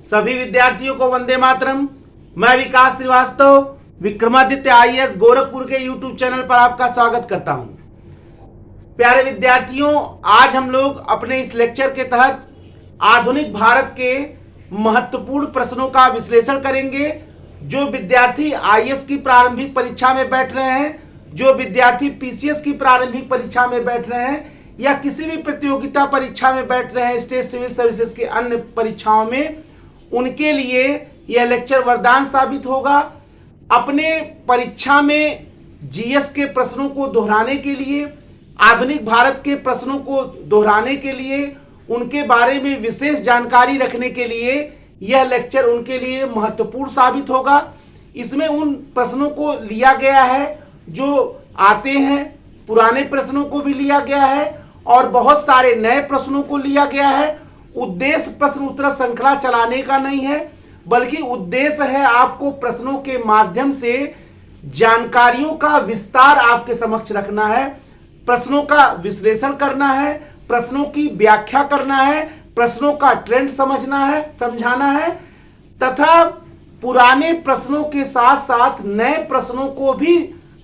सभी विद्यार्थियों को वंदे मातरम। मैं विकास श्रीवास्तव विक्रमादित्य आईएएस गोरखपुर के यूट्यूब चैनल पर आपका स्वागत करता हूं। प्यारे विद्यार्थियों, आज हम लोग अपने इस लेक्चर के तहत आधुनिक भारत के महत्वपूर्ण प्रश्नों का विश्लेषण करेंगे। जो विद्यार्थी आईएएस की प्रारंभिक परीक्षा में बैठ रहे हैं, जो विद्यार्थी पीसीएस की प्रारंभिक परीक्षा में बैठ रहे हैं या किसी भी प्रतियोगिता परीक्षा में बैठ रहे हैं, स्टेट सिविल सर्विसेज के अन्य परीक्षाओं में, उनके लिए यह लेक्चर वरदान साबित होगा। अपने परीक्षा में जीएस के प्रश्नों को दोहराने के लिए, आधुनिक भारत के प्रश्नों को दोहराने के लिए, उनके बारे में विशेष जानकारी रखने के लिए यह लेक्चर उनके लिए महत्वपूर्ण साबित होगा। इसमें उन प्रश्नों को लिया गया है जो आते हैं, पुराने प्रश्नों को भी लिया गया है और बहुत सारे नए प्रश्नों को लिया गया है। उद्देश्य प्रश्न उत्तर श्रृंखला चलाने का नहीं है, बल्कि उद्देश्य है आपको प्रश्नों के माध्यम से जानकारियों का विस्तार आपके समक्ष रखना है, प्रश्नों का विश्लेषण करना है, प्रश्नों की व्याख्या करना है, प्रश्नों का ट्रेंड समझाना है तथा पुराने प्रश्नों के साथ साथ नए प्रश्नों को भी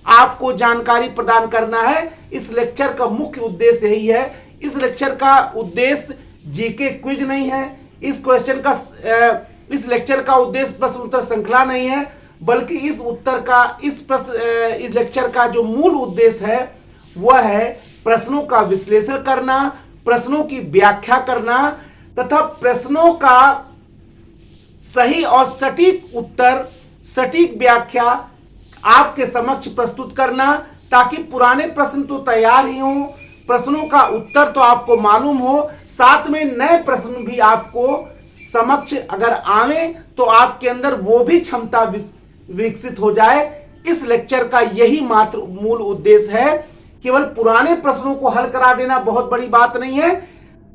आपको जानकारी प्रदान करना है। इस लेक्चर का मुख्य उद्देश्य यही है। इस लेक्चर का उद्देश्य जीके क्विज नहीं है। इस लेक्चर का उद्देश्य प्रश्न उत्तर श्रृंखला नहीं है, बल्कि इस लेक्चर का जो मूल उद्देश्य है वह है प्रश्नों का विश्लेषण करना, प्रश्नों की व्याख्या करना तथा प्रश्नों का सही और सटीक उत्तर, सटीक व्याख्या आपके समक्ष प्रस्तुत करना, ताकि पुराने प्रश्न तो तैयार ही हों, प्रश्नों का उत्तर तो आपको मालूम हो, साथ में नए प्रश्न भी आपको समक्ष अगर आवे तो आपके अंदर वो भी क्षमता विकसित हो जाए। इस लेक्चर का यही मात्र मूल उद्देश्य है। केवल पुराने प्रश्नों को हल करा देना बहुत बड़ी बात नहीं है,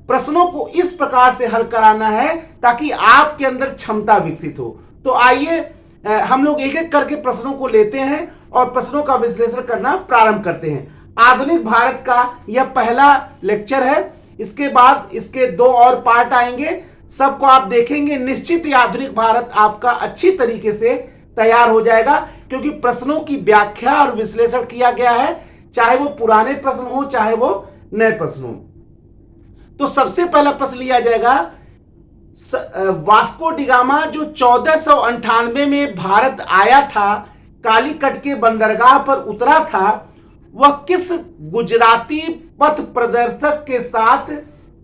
प्रश्नों को इस प्रकार से हल कराना है ताकि आपके अंदर क्षमता विकसित हो। तो आइए हम लोग एक एक करके प्रश्नों को लेते हैं और प्रश्नों का विश्लेषण करना प्रारंभ करते हैं। आधुनिक भारत का यह पहला लेक्चर है। इसके बाद इसके दो और पार्ट आएंगे, सबको आप देखेंगे। निश्चित ही आधुनिक भारत आपका अच्छी तरीके से तैयार हो जाएगा, क्योंकि प्रश्नों की व्याख्या और विश्लेषण किया गया है, चाहे वो पुराने प्रश्न हो चाहे वो नए प्रश्न हो। तो सबसे पहला प्रश्न लिया जाएगा, वास्को डी गामा जो 1498 में भारत आया था, कालीकट के बंदरगाह पर उतरा था, वह किस गुजराती पथ प्रदर्शक के साथ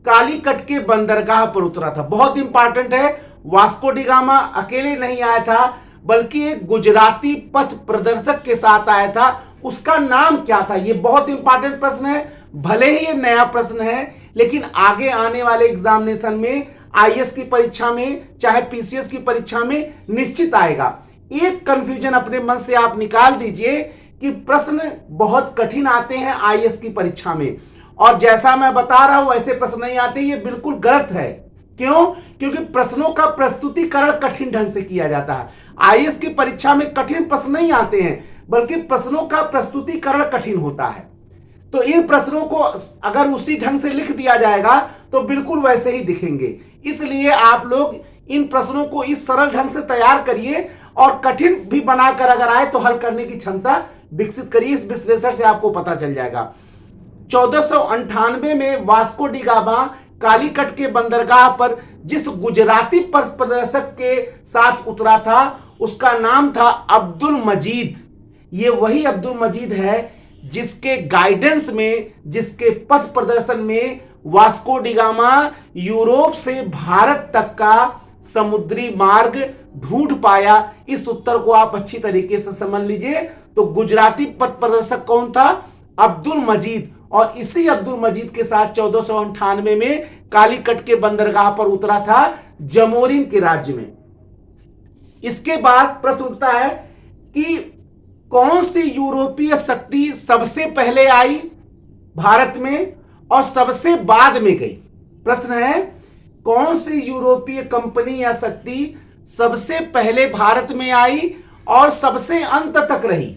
कालीकट के बंदरगाह पर उतरा था? बहुत इंपॉर्टेंट है। वास्को डी गामा अकेले नहीं आया था, बल्कि एक गुजराती पथ प्रदर्शक के साथ आया था। उसका नाम क्या था? यह बहुत इंपॉर्टेंट प्रश्न है। भले ही यह नया प्रश्न है, लेकिन आगे आने वाले एग्जामिनेशन में, आईएएस की परीक्षा में, चाहे पीसीएस की परीक्षा में निश्चित आएगा। एक कंफ्यूजन अपने मन से आप निकाल दीजिए कि प्रश्न बहुत कठिन आते हैं आईएएस की परीक्षा में, और जैसा मैं बता रहा हूं वैसे प्रश्न नहीं आते। ये बिल्कुल गलत है। क्यों? क्योंकि प्रश्नों का प्रस्तुतिकरण कठिन ढंग से किया जाता है। आईएएस की परीक्षा में कठिन प्रश्न नहीं आते हैं, बल्कि प्रश्नों का प्रस्तुतिकरण कठिन होता है। तो इन प्रश्नों को अगर उसी ढंग से लिख दिया जाएगा तो बिल्कुल वैसे ही दिखेंगे। इसलिए आप लोग इन प्रश्नों को इस सरल ढंग से तैयार करिए और कठिन भी बनाकर अगर आए तो हल करने की क्षमता विकसित करिए। इस विश्लेषण से आपको पता चल जाएगा। 1498 में वास्को डी गामा कालीकट के बंदरगाह पर जिस गुजराती पथ प्रदर्शक के साथ उतरा था, उसका नाम था अब्दुल मजीद। ये वही अब्दुल मजीद है जिसके गाइडेंस में, जिसके पथ प्रदर्शन में वास्को डी गामा यूरोप से भारत तक का समुद्री मार्ग ढूंढ पाया। इस उत्तर को आप अच्छी तरीके से समझ लीजिए। तो गुजराती पथ प्रदर्शक कौन था? अब्दुल मजीद। और इसी अब्दुल मजीद के साथ 1498 में कालीकट के बंदरगाह पर उतरा था, जमोरिन के राज्य में। इसके बाद प्रश्न उठता है कि कौन सी यूरोपीय शक्ति सबसे पहले आई भारत में और सबसे बाद में गई? प्रश्न है, कौन सी यूरोपीय कंपनी या शक्ति सबसे पहले भारत में आई और सबसे अंत तक रही?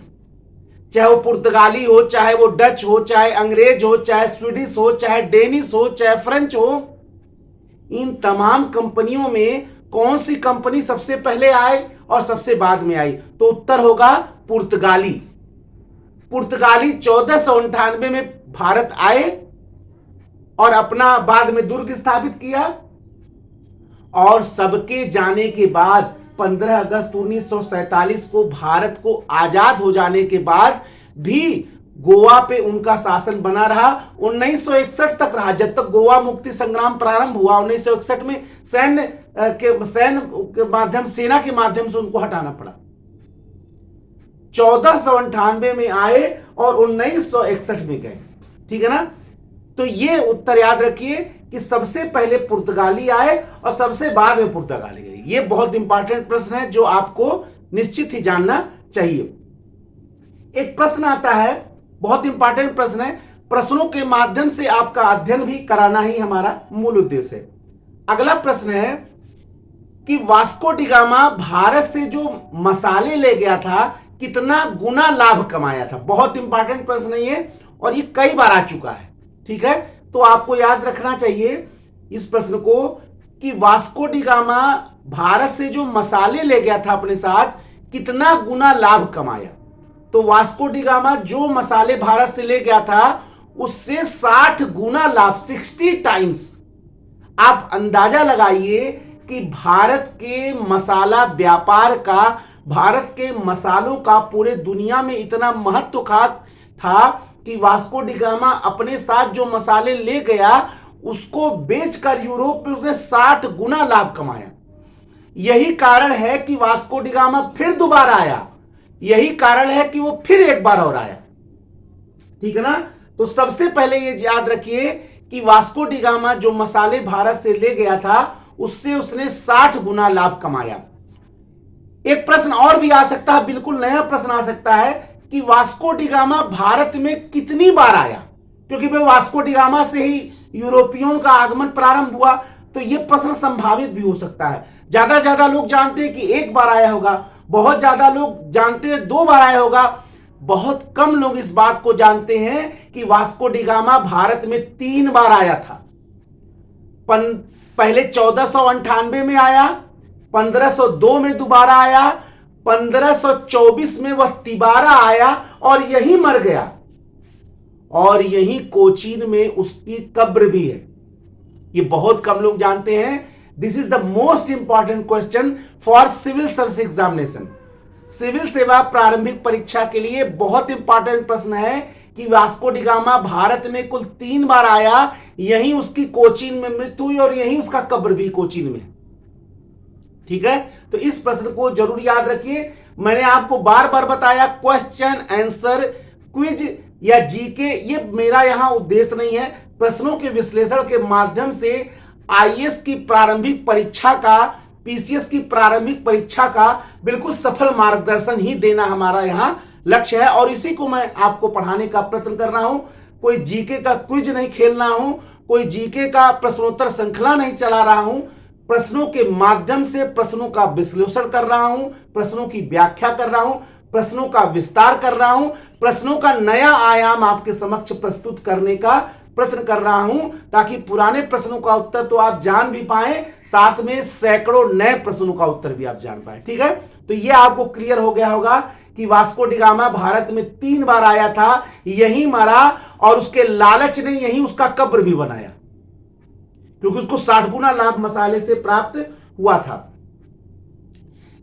चाहे वो पुर्तगाली हो, चाहे वो डच हो, चाहे अंग्रेज हो, चाहे स्वीडिश हो, चाहे डेनिश हो, चाहे फ्रेंच हो, इन तमाम कंपनियों में कौन सी कंपनी सबसे पहले आई और सबसे बाद में आई? तो उत्तर होगा पुर्तगाली। पुर्तगाली 1498 में भारत आए और अपना बाद में दुर्ग स्थापित किया, और सबके जाने के बाद 15 अगस्त 1947 को भारत को आजाद हो जाने के बाद भी गोवा पे उनका शासन बना रहा। 1961 तक रहा, जब तक गोवा मुक्ति संग्राम प्रारंभ हुआ। 1961 में सेना के माध्यम से उनको हटाना पड़ा। 1498 में आए और 1961 में गए। ठीक है ना? तो ये उत्तर याद रखिए कि सबसे पहले पुर्तगाली आए और सबसे बाद में पुर्तगाली गए। ये बहुत इंपॉर्टेंट प्रश्न है जो आपको निश्चित ही जानना चाहिए। एक प्रश्न आता है, बहुत इंपॉर्टेंट प्रश्न है, प्रश्नों के माध्यम से आपका अध्ययन भी कराना ही हमारा मूल उद्देश्य है। अगला प्रश्न है कि वास्को डी गामा भारत से जो मसाले ले गया था कितना गुना लाभ कमाया था? बहुत इंपॉर्टेंट प्रश्न है ये, और ये कई बार आ चुका है। ठीक है, तो आपको याद रखना चाहिए इस प्रश्न को कि वास्को डी गामा भारत से जो मसाले ले गया था अपने साथ कितना गुना लाभ कमाया? तो वास्को डी गामा जो मसाले भारत से ले गया था उससे 60 गुना लाभ, 60 टाइम्स। आप अंदाजा लगाइए कि भारत के मसाला व्यापार का, भारत के मसालों का पूरे दुनिया में इतना महत्व था कि वास्को डी गामा अपने साथ जो मसाले ले गया उसको बेचकर यूरोप में उसने 60 गुना लाभ कमाया। यही कारण है कि वास्को डी गामा फिर दोबारा आया, यही कारण है कि वो फिर एक बार और आया। ठीक है ना? तो सबसे पहले ये याद रखिए कि वास्को डी गामा जो मसाले भारत से ले गया था उससे उसने 60 गुना लाभ कमाया। एक प्रश्न और भी आ सकता है, बिल्कुल नया प्रश्न आ सकता है कि वास्को डी गामा भारत में कितनी बार आया? क्योंकि भाई वास्को डी गामा से ही यूरोपियों का आगमन प्रारंभ हुआ, तो यह प्रश्न संभावित भी हो सकता है। ज्यादा लोग जानते हैं कि एक बार आया होगा, बहुत ज्यादा लोग जानते हैं 2 बार आया होगा, बहुत कम लोग इस बात को जानते हैं कि वास्को डी गामा भारत में 3 बार आया था। पहले 1498 में आया, 1502 में दोबारा आया, 1524 में वह तिबारा आया और यहीं मर गया, और यहीं कोचीन में उसकी कब्र भी है। ये बहुत कम लोग जानते हैं। This is the most important question for civil service examination. Civil सेवा प्रारंभिक परीक्षा के लिए बहुत इंपॉर्टेंट प्रश्न है कि वास्को डी गामा भारत में कुल 3 बार आया, यहीं उसकी कोचीन में मृत्यु हुई और यहीं उसका कब्र भी कोचीन में। ठीक है, तो इस प्रश्न को जरूर याद रखिए। मैंने आपको बार बार बताया, क्वेश्चन आंसर क्विज या जीके ये मेरा यहां उद्देश्य नहीं है। प्रश्नों के विश्लेषण के माध्यम से आईएएस की प्रारंभिक परीक्षा का, पीसीएस की प्रारंभिक परीक्षा का बिल्कुल सफल मार्गदर्शन ही देना हमारा यहां लक्ष्य है, और इसी को मैं आपको पढ़ाने का प्रयत्न कर रहा हूं। कोई जीके का क्विज नहीं खेलना हूं, कोई जीके का प्रश्नोत्तर श्रृंखला नहीं चला रहा हूं। प्रश्नों के माध्यम से प्रश्नों का विश्लेषण कर रहा हूं, प्रश्नों की व्याख्या कर रहा हूं, प्रश्नों का विस्तार कर रहा हूं, प्रश्नों का नया आयाम आपके समक्ष प्रस्तुत करने का प्रयत्न कर रहा हूं, ताकि पुराने प्रश्नों का उत्तर तो आप जान भी पाए, साथ में सैकड़ों नए प्रश्नों का उत्तर भी आप जान पाए। ठीक है, तो ये आपको क्लियर हो गया होगा कि वास्को डी गामा भारत में 3 बार आया था, यहीं मरा, और उसके लालच ने यहीं उसका कब्र भी बनाया, क्योंकि उसको 60 गुना लाभ मसाले से प्राप्त हुआ था।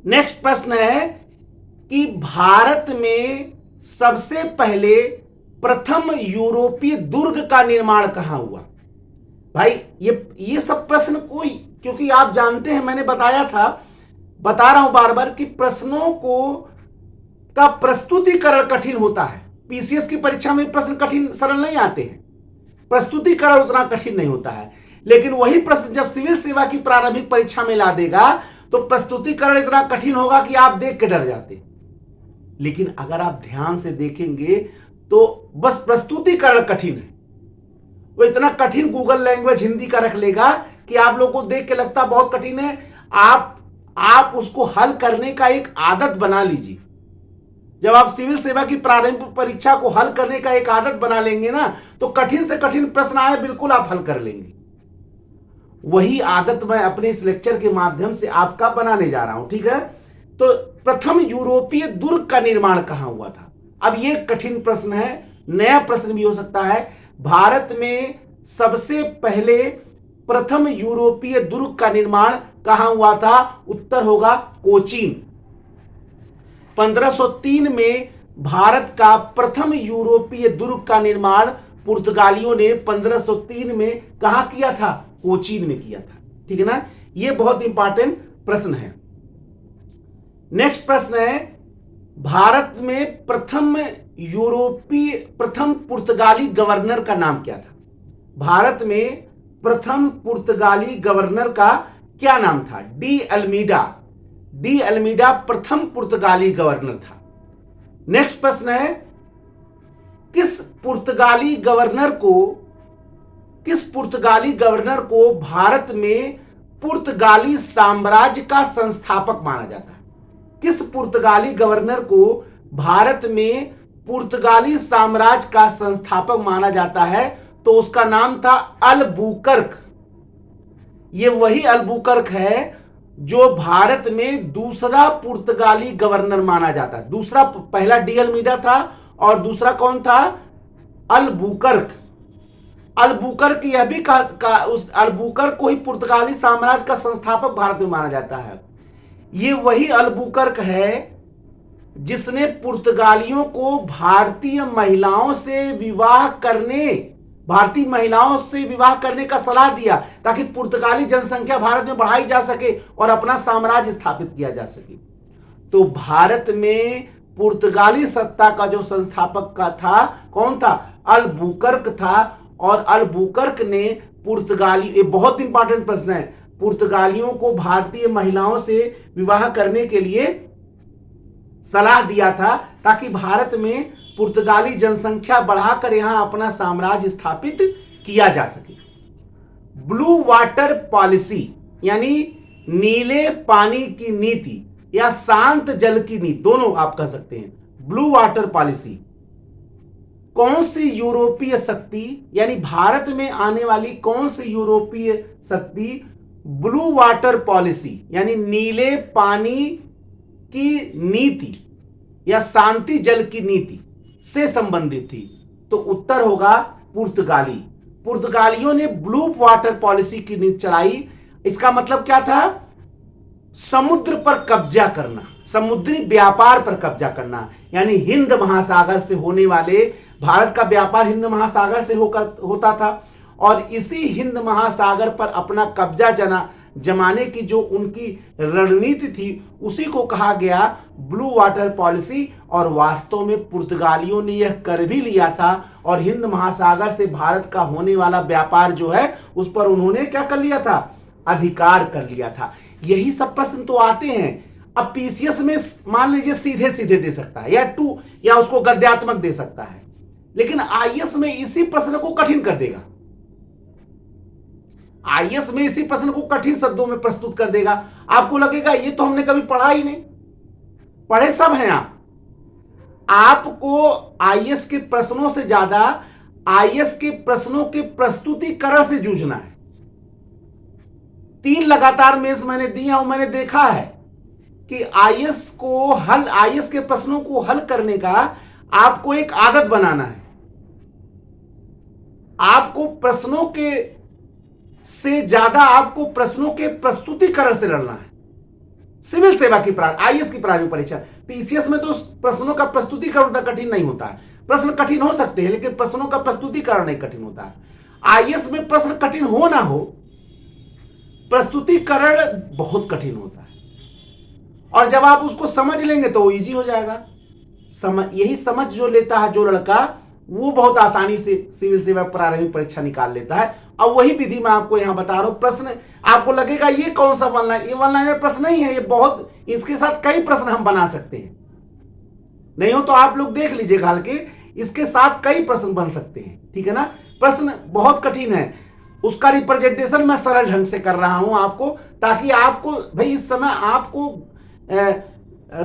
नेक्स्ट प्रश्न है कि भारत में सबसे पहले प्रथम यूरोपीय दुर्ग का निर्माण कहां हुआ? भाई ये सब प्रश्न कोई, क्योंकि आप जानते हैं, मैंने बताया था, बता रहा हूं बार बार कि प्रश्नों को का प्रस्तुतिकरण कठिन होता है। पीसीएस की परीक्षा में प्रश्न कठिन सरल नहीं आते हैं, प्रस्तुतिकरण उतना कठिन नहीं होता है। लेकिन वही प्रश्न जब सिविल सेवा की प्रारंभिक परीक्षा में ला देगा तो प्रस्तुतिकरण इतना कठिन होगा कि आप देख के डर जाते। लेकिन अगर आप ध्यान से देखेंगे तो बस प्रस्तुतिकरण कठिन है, वो इतना कठिन गूगल लैंग्वेज हिंदी का रख लेगा कि आप लोगों को देख के लगता बहुत कठिन है। आप उसको हल करने का एक आदत बना लीजिए। जब आप सिविल सेवा की प्रारंभिक परीक्षा को हल करने का एक आदत बना लेंगे ना, तो कठिन से कठिन प्रश्न आए बिल्कुल आप हल कर लेंगे। वही आदत मैं अपने इस लेक्चर के माध्यम से आपका बनाने जा रहा हूं, ठीक है। तो प्रथम यूरोपीय दुर्ग का निर्माण कहां हुआ था? अब यह कठिन प्रश्न है, नया प्रश्न भी हो सकता है। भारत में सबसे पहले प्रथम यूरोपीय दुर्ग का निर्माण कहां हुआ था? उत्तर होगा कोचीन। 1503 में भारत का प्रथम यूरोपीय दुर्ग का निर्माण पुर्तगालियों ने 1503 में कहां किया था? कोचीन में किया था, ठीक है ना। यह बहुत इंपॉर्टेंट प्रश्न है। नेक्स्ट प्रश्न है, भारत में प्रथम पुर्तगाली गवर्नर का नाम क्या था? भारत में प्रथम पुर्तगाली गवर्नर का क्या नाम था? डी अल्मीडा प्रथम पुर्तगाली गवर्नर था। नेक्स्ट प्रश्न है, किस पुर्तगाली गवर्नर को भारत में पुर्तगाली साम्राज्य का संस्थापक माना जाता है? किस पुर्तगाली गवर्नर को भारत में पुर्तगाली साम्राज्य का संस्थापक माना जाता है? तो उसका नाम था अल्बुकर्क। ये वही अल्बुकर्क है जो भारत में दूसरा पुर्तगाली गवर्नर माना जाता है। दूसरा, पहला डी अल्मीडा था और दूसरा कौन था? अल्बुकर्क। अल्बुकर्क यह भी उस अल्बुकर्क को ही पुर्तगाली साम्राज्य का संस्थापक भारत में माना जाता है। ये वही अल्बुकर्क है जिसने पुर्तगालियों को भारतीय महिलाओं से विवाह करने का सलाह दिया ताकि पुर्तगाली जनसंख्या भारत में बढ़ाई जा सके और अपना साम्राज्य स्थापित किया जा सके। तो भारत में पुर्तगाली सत्ता का जो संस्थापक का था, कौन था? अल्बुकर्क था। और अल्बुकर्क ने ये बहुत इंपॉर्टेंट प्रश्न है, पुर्तगालियों को भारतीय महिलाओं से विवाह करने के लिए सलाह दिया था ताकि भारत में पुर्तगाली जनसंख्या बढ़ाकर यहां अपना साम्राज्य स्थापित किया जा सके। ब्लू वाटर पॉलिसी यानी नीले पानी की नीति या शांत जल की नीति, दोनों आप कह सकते हैं। ब्लू वाटर पॉलिसी कौन सी यूरोपीय शक्ति यानी भारत में आने वाली कौन सी यूरोपीय शक्ति ब्लू वाटर पॉलिसी यानी नीले पानी की नीति या शांति जल की नीति से संबंधित थी? तो उत्तर होगा पुर्तगालियों ने ब्लू वाटर पॉलिसी की नीति चलाई। इसका मतलब क्या था? समुद्र पर कब्जा करना, समुद्री व्यापार पर कब्जा करना, यानी हिंद महासागर से होने वाले, भारत का व्यापार हिंद महासागर से होता था और इसी हिंद महासागर पर अपना कब्जा जमाने की जो उनकी रणनीति थी उसी को कहा गया ब्लू वाटर पॉलिसी। और वास्तव में पुर्तगालियों ने यह कर भी लिया था और हिंद महासागर से भारत का होने वाला व्यापार जो है उस पर उन्होंने क्या कर लिया था? अधिकार कर लिया था। यही सब प्रश्न तो आते हैं। अब पीसीएस में मान लीजिए सीधे सीधे दे सकता है या उसको गद्यात्मक दे सकता है, लेकिन आईएएस में इसी प्रश्न को कठिन कर देगा। आईएएस में इसी प्रश्न को कठिन शब्दों में प्रस्तुत कर देगा। आपको लगेगा ये तो हमने कभी पढ़ा ही नहीं। पढ़े सब हैं आपको आईएएस के प्रश्नों से ज्यादा आईएएस के प्रश्नों के प्रस्तुतिकरण से जूझना है। 3 लगातार मेंस मैंने दी है और मैंने देखा है कि आईएएस के प्रश्नों को हल करने का आपको एक आदत बनाना है। आपको प्रश्नों के से ज्यादा आपको प्रश्नों के प्रस्तुतिकरण से लड़ना है। सिविल सेवा की आईएएस की प्रारंभिक परीक्षा, पीसीएस में तो प्रश्नों का प्रस्तुतिकरण उतना कठिन नहीं होता है। प्रश्न कठिन हो सकते हैं लेकिन प्रश्नों का प्रस्तुतिकरण नहीं कठिन होता है। आईएएस में प्रश्न कठिन हो ना हो, प्रस्तुतिकरण बहुत कठिन होता है और जब आप उसको समझ लेंगे तो वो इजी हो जाएगा। यही समझ जो लेता है जो लड़का, वो बहुत आसानी से सिविल सेवा प्रारंभिक परीक्षा निकाल लेता है। अब वही विधि मैं आपको यहां बता रहा हूं। प्रश्न आपको लगेगा ये कौन सा वन लाइन, ये वन लाइनर प्रश्न नहीं है, ये बहुत, इसके साथ कई प्रश्न हम बना सकते हैं। नहीं हो तो आप लोग देख लीजिएगा, हल्के इसके साथ कई प्रश्न बन सकते हैं, ठीक है ना। प्रश्न बहुत कठिन है, उसका रिप्रेजेंटेशन मैं सरल ढंग से कर रहा हूं आपको, ताकि आपको भाई इस समय आपको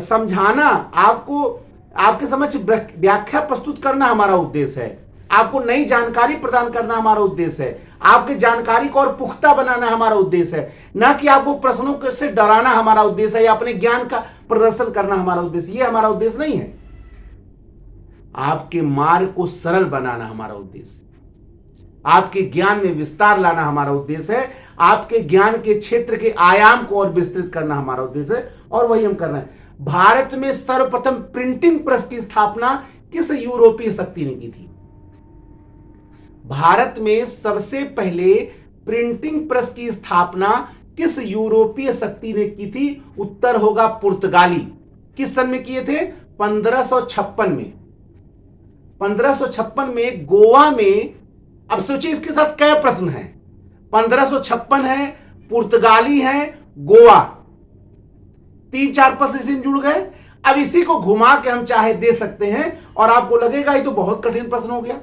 समझाना, आपको आपके समक्ष व्याख्या प्रस्तुत करना हमारा उद्देश्य है। आपको नई जानकारी प्रदान करना हमारा उद्देश्य है, आपकी जानकारी को और पुख्ता बनाना हमारा उद्देश्य है, ना कि आपको प्रश्नों से डराना हमारा उद्देश्य है या अपने ज्ञान का प्रदर्शन करना हमारा उद्देश्य। ये हमारा उद्देश्य नहीं है। आपके मार्ग को सरल बनाना हमारा उद्देश्य है, आपके ज्ञान में विस्तार लाना हमारा उद्देश्य है, आपके ज्ञान के क्षेत्र के आयाम को और विस्तृत करना हमारा उद्देश्य है, और वही हम कर रहे हैं। भारत में सर्वप्रथम प्रिंटिंग प्रेस की स्थापना किस यूरोपीय शक्ति ने की थी? भारत में सबसे पहले प्रिंटिंग प्रेस की स्थापना किस यूरोपीय शक्ति ने की थी? उत्तर होगा पुर्तगाली। किस सन में किए थे? 1556 में। 1556 में गोवा में। अब सोचिए इसके साथ क्या प्रश्न है? 1556 है, पुर्तगाली है, गोवा, 3-4 प्रश्न इसी में जुड़ गए। अब इसी को घुमा के हम चाहे दे सकते हैं और आपको लगेगा ये तो बहुत कठिन प्रश्न हो गया,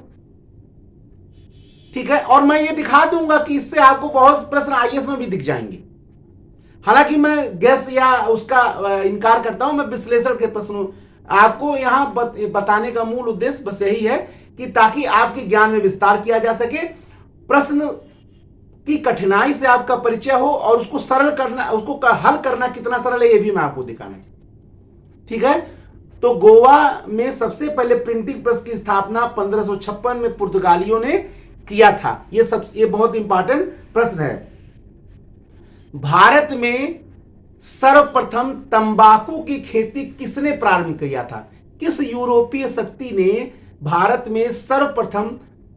ठीक है। और मैं ये दिखा दूंगा कि इससे आपको बहुत प्रश्न आईएएस में भी दिख जाएंगे। हालांकि मैं गैस या उसका इनकार करता हूं, मैं विश्लेषण के प्रश्नों आपको यहां बताने का मूल उद्देश्य बस यही है कि ताकि आपके ज्ञान में विस्तार किया जा सके, प्रश्न की कठिनाई से आपका परिचय हो और उसको सरल करना, उसको हल करना कितना सरल है ये भी मैं आपको दिखाना, ठीक है। तो गोवा में सबसे पहले प्रिंटिंग प्रेस की स्थापना 1556 में पुर्तगालियों ने किया था। ये बहुत इंपॉर्टेंट प्रश्न है। भारत में सर्वप्रथम तंबाकू की खेती किसने प्रारंभ किया था? किस यूरोपीय शक्ति ने भारत में सर्वप्रथम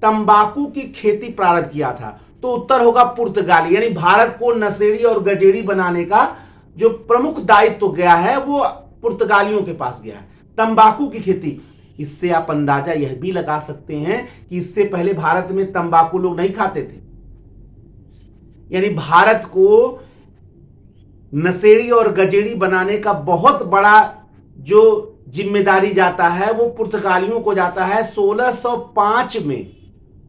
तंबाकू की खेती प्रारंभ किया था? तो उत्तर होगा पुर्तगाली। यानी भारत को नशेड़ी और गजेड़ी बनाने का जो प्रमुख दायित्व गया है वो पुर्तगालियों के पास गया है, तंबाकू की खेती। इससे आप अंदाजा यह भी लगा सकते हैं कि इससे पहले भारत में तंबाकू लोग नहीं खाते थे। यानी भारत को नशेड़ी और गजेड़ी बनाने का बहुत बड़ा जो जिम्मेदारी जाता है वो पुर्तगालियों को जाता है। 1605 में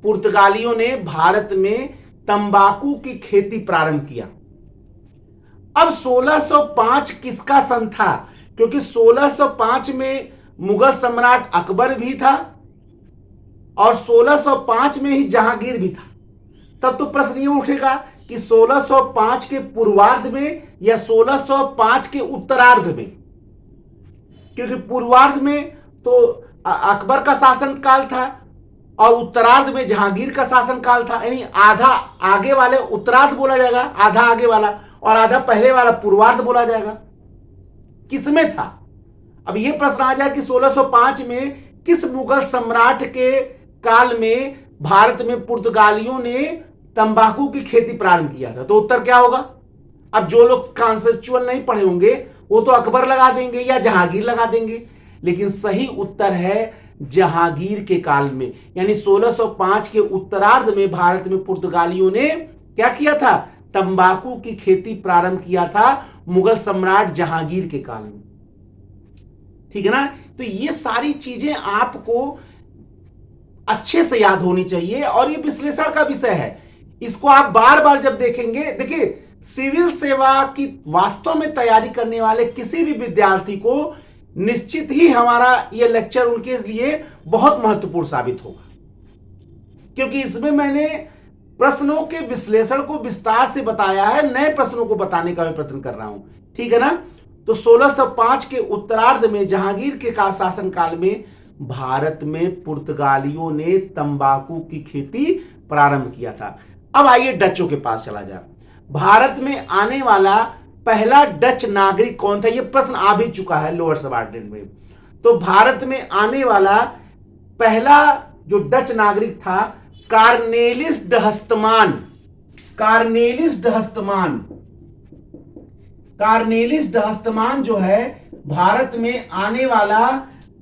पुर्तगालियों ने भारत में तंबाकू की खेती प्रारंभ किया। अब 1605 किसका सन था? क्योंकि 1605 में मुगल सम्राट अकबर भी था और 1605 में ही जहांगीर भी था। तब तो प्रश्न ये उठेगा कि 1605 के पूर्वार्ध में या 1605 के उत्तरार्ध में, क्योंकि पूर्वार्ध में तो अकबर का शासन काल था और उत्तरार्ध में जहांगीर का शासन काल था। यानी आधा आगे वाले उत्तरार्ध बोला जाएगा, आधा आगे वाला, और आधा पहले वाला पूर्वार्ध बोला जाएगा। किसमें था? अब यह प्रश्न आ जाए कि 1605 में किस मुगल सम्राट के काल में भारत में पुर्तगालियों ने तंबाकू की खेती प्रारंभ किया था? तो उत्तर क्या होगा? अब जो लोग कॉन्सेप्चुअल नहीं पढ़े होंगे वो तो अकबर लगा देंगे या जहांगीर लगा देंगे, लेकिन सही उत्तर है जहांगीर के काल में। यानी 1605 के उत्तरार्ध में भारत में पुर्तगालियों ने क्या किया था? तंबाकू की खेती प्रारंभ किया था मुगल सम्राट जहांगीर के काल में, ठीक है ना। तो ये सारी चीजें आपको अच्छे से याद होनी चाहिए और ये विश्लेषण का विषय है। इसको आप बार बार जब देखेंगे, देखिए सिविल सेवा की वास्तव में तैयारी करने वाले किसी भी विद्यार्थी को निश्चित ही हमारा यह लेक्चर उनके लिए बहुत महत्वपूर्ण साबित होगा, क्योंकि इसमें मैंने प्रश्नों के विश्लेषण को विस्तार से बताया है, नए प्रश्नों को बताने का मैं प्रयत्न कर रहा हूं, ठीक है ना। तो 1605 के उत्तरार्ध में जहांगीर के शासन काल में भारत में पुर्तगालियों ने तंबाकू की खेती प्रारंभ किया था। अब आइए डचों के पास चला जाए। भारत में आने वाला पहला डच नागरिक कौन था? यह प्रश्न आ भी चुका है लोअर सबऑर्डिनेट में। तो भारत में आने वाला पहला जो डच नागरिक था कार्नेलिस ड हस्तमान। कार्नेलिस ड हस्तमान जो है भारत में आने वाला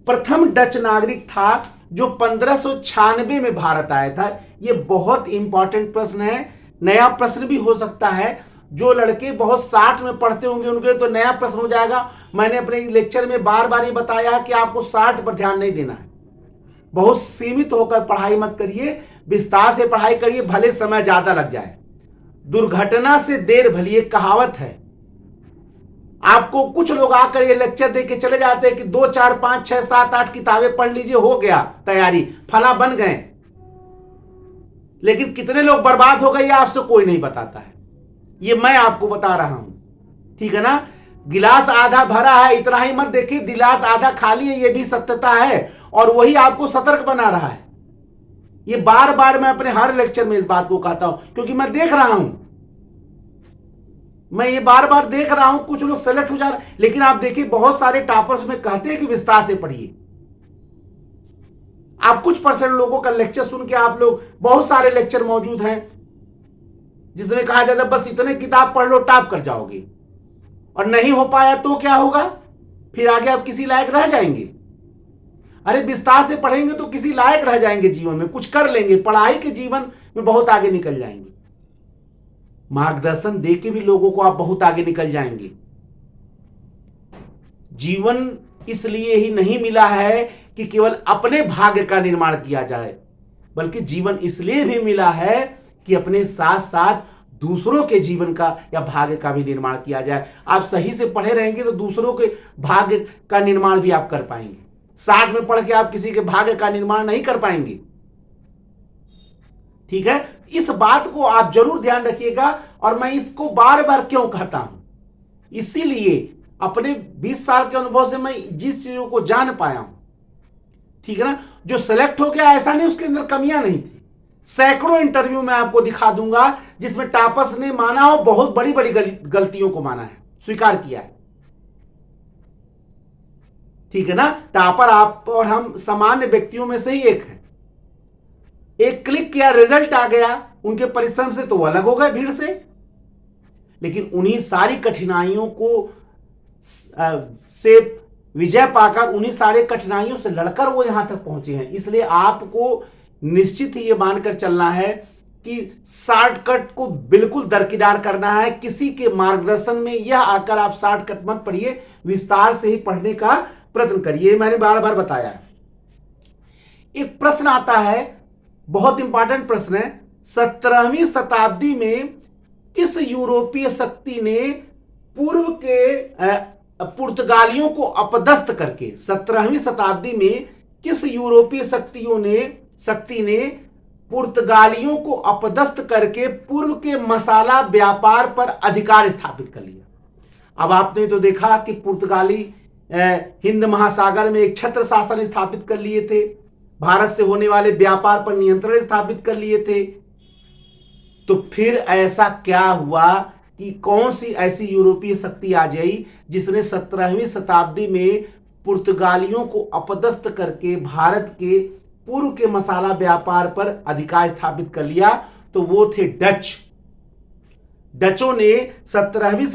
प्रथम डच नागरिक था जो 1596 में भारत आया था। यह बहुत इंपॉर्टेंट प्रश्न है, नया प्रश्न भी हो सकता है। जो लड़के बहुत 60 में पढ़ते होंगे उनके लिए तो नया प्रश्न हो जाएगा। मैंने अपने लेक्चर में बार बार ये बताया कि आपको 60 पर ध्यान नहीं देना है, बहुत सीमित होकर पढ़ाई मत करिए, विस्तार से पढ़ाई करिए, भले समय ज्यादा लग जाए। दुर्घटना से देर भली, एक कहावत है। आपको कुछ लोग आकर ये लेक्चर दे के चले जाते हैं कि 2, 4, 5, 6, 7, 8 किताबें पढ़ लीजिए, हो गया तैयारी, फला बन गए। लेकिन कितने लोग बर्बाद हो गए ये आपसे कोई नहीं बताता है, ये मैं आपको बता रहा हूं, ठीक है ना। गिलास आधा भरा है इतना ही मत देखिए, गिलास आधा खाली है ये भी सत्यता है, और वही आपको सतर्क बना रहा है। ये बार बार मैं अपने हर लेक्चर में इस बात को कहता हूं, क्योंकि मैं देख रहा हूं, मैं ये बार बार देख रहा हूं, कुछ लोग सेलेक्ट हो जा रहे हैं, लेकिन आप देखिए बहुत सारे टॉपर्स में कहते हैं कि विस्तार से पढ़िए। आप कुछ परसेंट लोगों का लेक्चर सुन के आप लोग, बहुत सारे लेक्चर मौजूद हैं जिसमें कहा जाता है बस इतने किताब पढ़ लो टॉप कर जाओगे, और नहीं हो पाया तो क्या होगा, फिर आगे आप किसी लायक रह जाएंगे। अरे विस्तार से पढ़ेंगे तो किसी लायक रह जाएंगे, जीवन में कुछ कर लेंगे, पढ़ाई के जीवन में बहुत आगे निकल जाएंगे, मार्गदर्शन देके भी लोगों को आप बहुत आगे निकल जाएंगे। जीवन इसलिए ही नहीं मिला है कि केवल अपने भाग्य का निर्माण किया जाए, बल्कि जीवन इसलिए भी मिला है कि अपने साथ साथ दूसरों के जीवन का या भाग्य का भी निर्माण किया जाए। आप सही से पढ़े रहेंगे तो दूसरों के भाग्य का निर्माण भी आप कर पाएंगे। 60 में पढ़ के आप किसी के भाग्य का निर्माण नहीं कर पाएंगे, ठीक है। इस बात को आप जरूर ध्यान रखिएगा, और मैं इसको बार बार क्यों कहता हूं, इसीलिए अपने 20 साल के अनुभव से मैं जिस चीजों को जान पाया हूं, ठीक है ना। जो सेलेक्ट हो गया ऐसा नहीं उसके अंदर कमियां नहीं थी, सैकड़ों इंटरव्यू में आपको दिखा दूंगा जिसमें टॉपर्स ने माना हो, बहुत बड़ी बड़ी गलतियों को माना है, स्वीकार किया है, ठीक है ना। टॉपर आप और हम सामान्य व्यक्तियों में से ही एक है। एक क्लिक किया रिजल्ट आ गया, उनके परिश्रम से तो वो अलग हो गए भीड़ से, लेकिन उन्हीं सारी कठिनाइयों को से विजय पाकर, उन्हीं सारे कठिनाइयों से लड़कर वो यहां तक पहुंचे हैं। इसलिए आपको निश्चित ही ये मानकर चलना है कि शॉर्टकट को बिल्कुल दरकिनार करना है। किसी के मार्गदर्शन में यह आकर आप शॉर्टकट मत पढ़िए, विस्तार से ही पढ़ने का प्रयत्न करिए। मैंने बार बार बताया। एक प्रश्न आता है, बहुत इंपॉर्टेंट प्रश्न है, 17वीं शताब्दी में किस यूरोपीय शक्ति ने पूर्व के पुर्तगालियों को अपदस्थ करके, 17वीं शताब्दी में किस यूरोपीय शक्ति ने पुर्तगालियों को अपदस्थ करके पूर्व के मसाला व्यापार पर अधिकार स्थापित कर लिया। अब आपने तो देखा कि पुर्तगाली हिंद महासागर में एक छत्र शासन स्थापित कर लिए थे, भारत से होने वाले व्यापार पर नियंत्रण स्थापित कर लिए थे। तो फिर ऐसा क्या हुआ कि कौन सी ऐसी यूरोपीय शक्ति आ गई जिसने 17वीं शताब्दी में पुर्तगालियों को अपदस्थ करके भारत के पूर्व के मसाला व्यापार पर अधिकार स्थापित कर लिया? तो वो थे डच। डचों ने 17वीं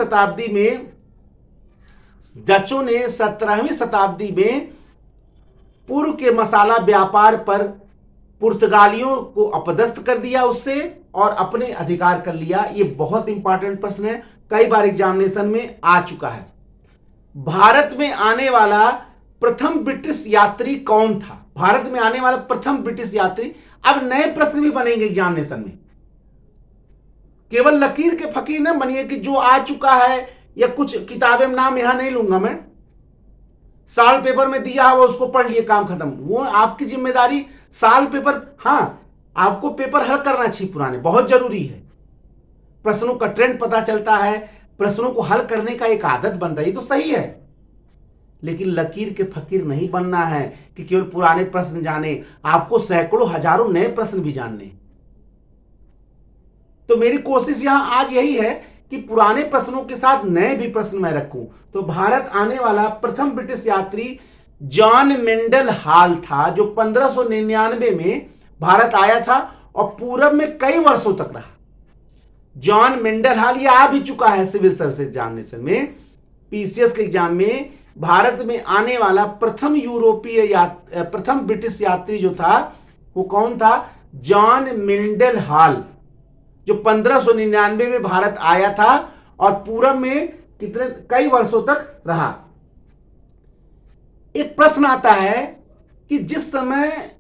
शताब्दी में पूर्व के मसाला व्यापार पर पुर्तगालियों को अपदस्थ कर दिया उससे, और अपने अधिकार कर लिया। ये बहुत इंपॉर्टेंट प्रश्न है, कई बार एग्जामिनेशन में आ चुका है। भारत में आने वाला प्रथम ब्रिटिश यात्री कौन था? भारत में आने वाला प्रथम ब्रिटिश यात्री। अब नए प्रश्न भी बनेंगे एग्जामिनेशन में, केवल लकीर के फकीर न बनिए कि जो आ चुका है, या कुछ किताबें नाम यहां नहीं लूंगा मैं, साल पेपर में दिया है वो उसको पढ़ लिए काम खत्म। वो आपकी जिम्मेदारी। साल पेपर, हाँ आपको पेपर हल करना चाहिए, पुराने बहुत जरूरी है। प्रश्नों का ट्रेंड पता चलता है, प्रश्नों को हल करने का एक आदत बनता है, ये तो सही है, लेकिन लकीर के फकीर नहीं बनना है कि केवल पुराने प्रश्न जाने। आपको सैकड़ों हजारों नए प्रश्न भी जानने। तो मेरी कोशिश यहां आज यही है कि पुराने प्रश्नों के साथ नए भी प्रश्न मैं रखूं। तो भारत आने वाला प्रथम ब्रिटिश यात्री जॉन मेंडल हॉल था, जो 1599 में भारत आया था और पूरब में कई वर्षों तक रहा। जॉन मेंडल हॉल, ये आ भी चुका है सिविल सर्विस एग्जामिनेशन में, पीसीएस के एग्जाम में। भारत में आने वाला प्रथम ब्रिटिश यात्री जो था वो कौन था? जॉन मेंडल हॉल, जो 1599 में भारत आया था और पूरब में कई वर्षों तक रहा। एक प्रश्न आता है कि जिस समय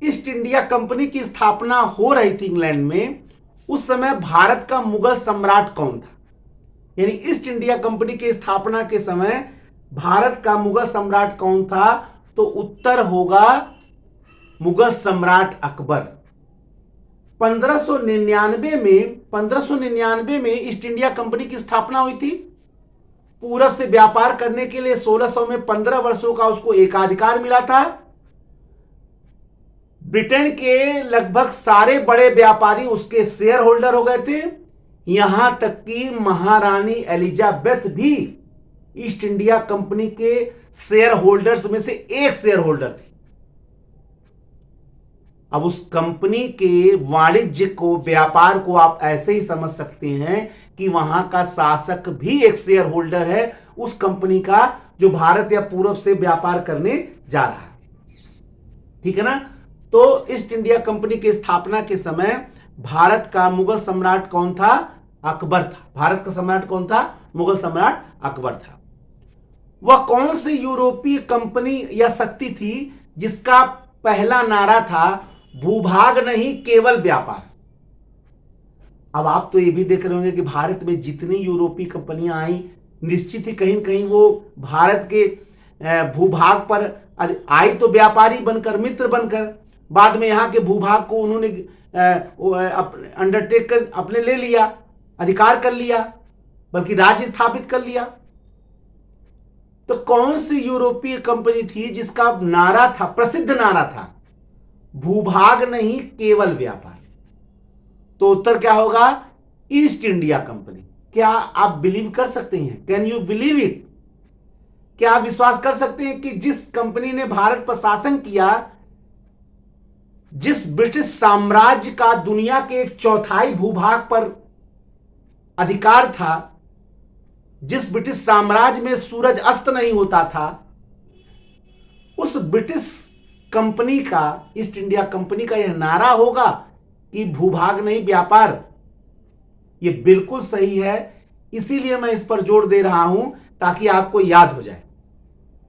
ईस्ट इंडिया कंपनी की स्थापना हो रही थी इंग्लैंड में, उस समय भारत का मुगल सम्राट कौन था? यानी ईस्ट इंडिया कंपनी की स्थापना के समय भारत का मुगल सम्राट कौन था? तो उत्तर होगा मुगल सम्राट अकबर। 1599 में ईस्ट इंडिया कंपनी की स्थापना हुई थी। पूरब से व्यापार करने के लिए 1600 में 15 वर्षों का उसको एकाधिकार मिला था। ब्रिटेन के लगभग सारे बड़े व्यापारी उसके शेयर होल्डर हो गए थे। यहां तक कि महारानी एलिजाबेथ भी ईस्ट इंडिया कंपनी के शेयर होल्डर्स में से एक शेयर होल्डर थी। अब उस कंपनी के वाणिज्य को, व्यापार को आप ऐसे ही समझ सकते हैं कि वहां का शासक भी एक शेयर होल्डर है उस कंपनी का जो भारत या पूरब से व्यापार करने जा रहा है। ठीक है ना। तो ईस्ट इंडिया कंपनी की स्थापना के समय भारत का मुगल सम्राट कौन था? अकबर था। भारत का सम्राट कौन था? मुगल सम्राट अकबर था। वह कौन सी यूरोपीय कंपनी या शक्ति थी जिसका पहला नारा था भूभाग नहीं केवल व्यापार? अब आप तो ये भी देख रहे होंगे कि भारत में जितनी यूरोपीय कंपनियां आई, निश्चित ही कहीं न कहीं वो भारत के भूभाग पर आई तो व्यापारी बनकर, मित्र बनकर। बाद में यहाँ के भूभाग को उन्होंने अंडरटेक कर अपने ले लिया, अधिकार कर लिया, बल्कि राज्य स्थापित कर लिया। तो कौन सी यूरोपीय कंपनी थी जिसका नारा था, प्रसिद्ध नारा था, भूभाग नहीं केवल व्यापार? तो उत्तर क्या होगा? East India company. क्या आप बिलीव कर सकते हैं? Can you believe it? क्या आप विश्वास कर सकते हैं कि जिस कंपनी ने भारत पर शासन किया, जिस ब्रिटिश साम्राज्य का दुनिया के 1/4 भूभाग पर अधिकार था, जिस ब्रिटिश साम्राज्य में सूरज अस्त नहीं होता था, उस ब्रिटिश कंपनी का, ईस्ट इंडिया कंपनी का यह नारा होगा कि भूभाग नहीं व्यापार? यह बिल्कुल सही है। इसीलिए मैं इस पर जोर दे रहा हूं ताकि आपको याद हो जाए।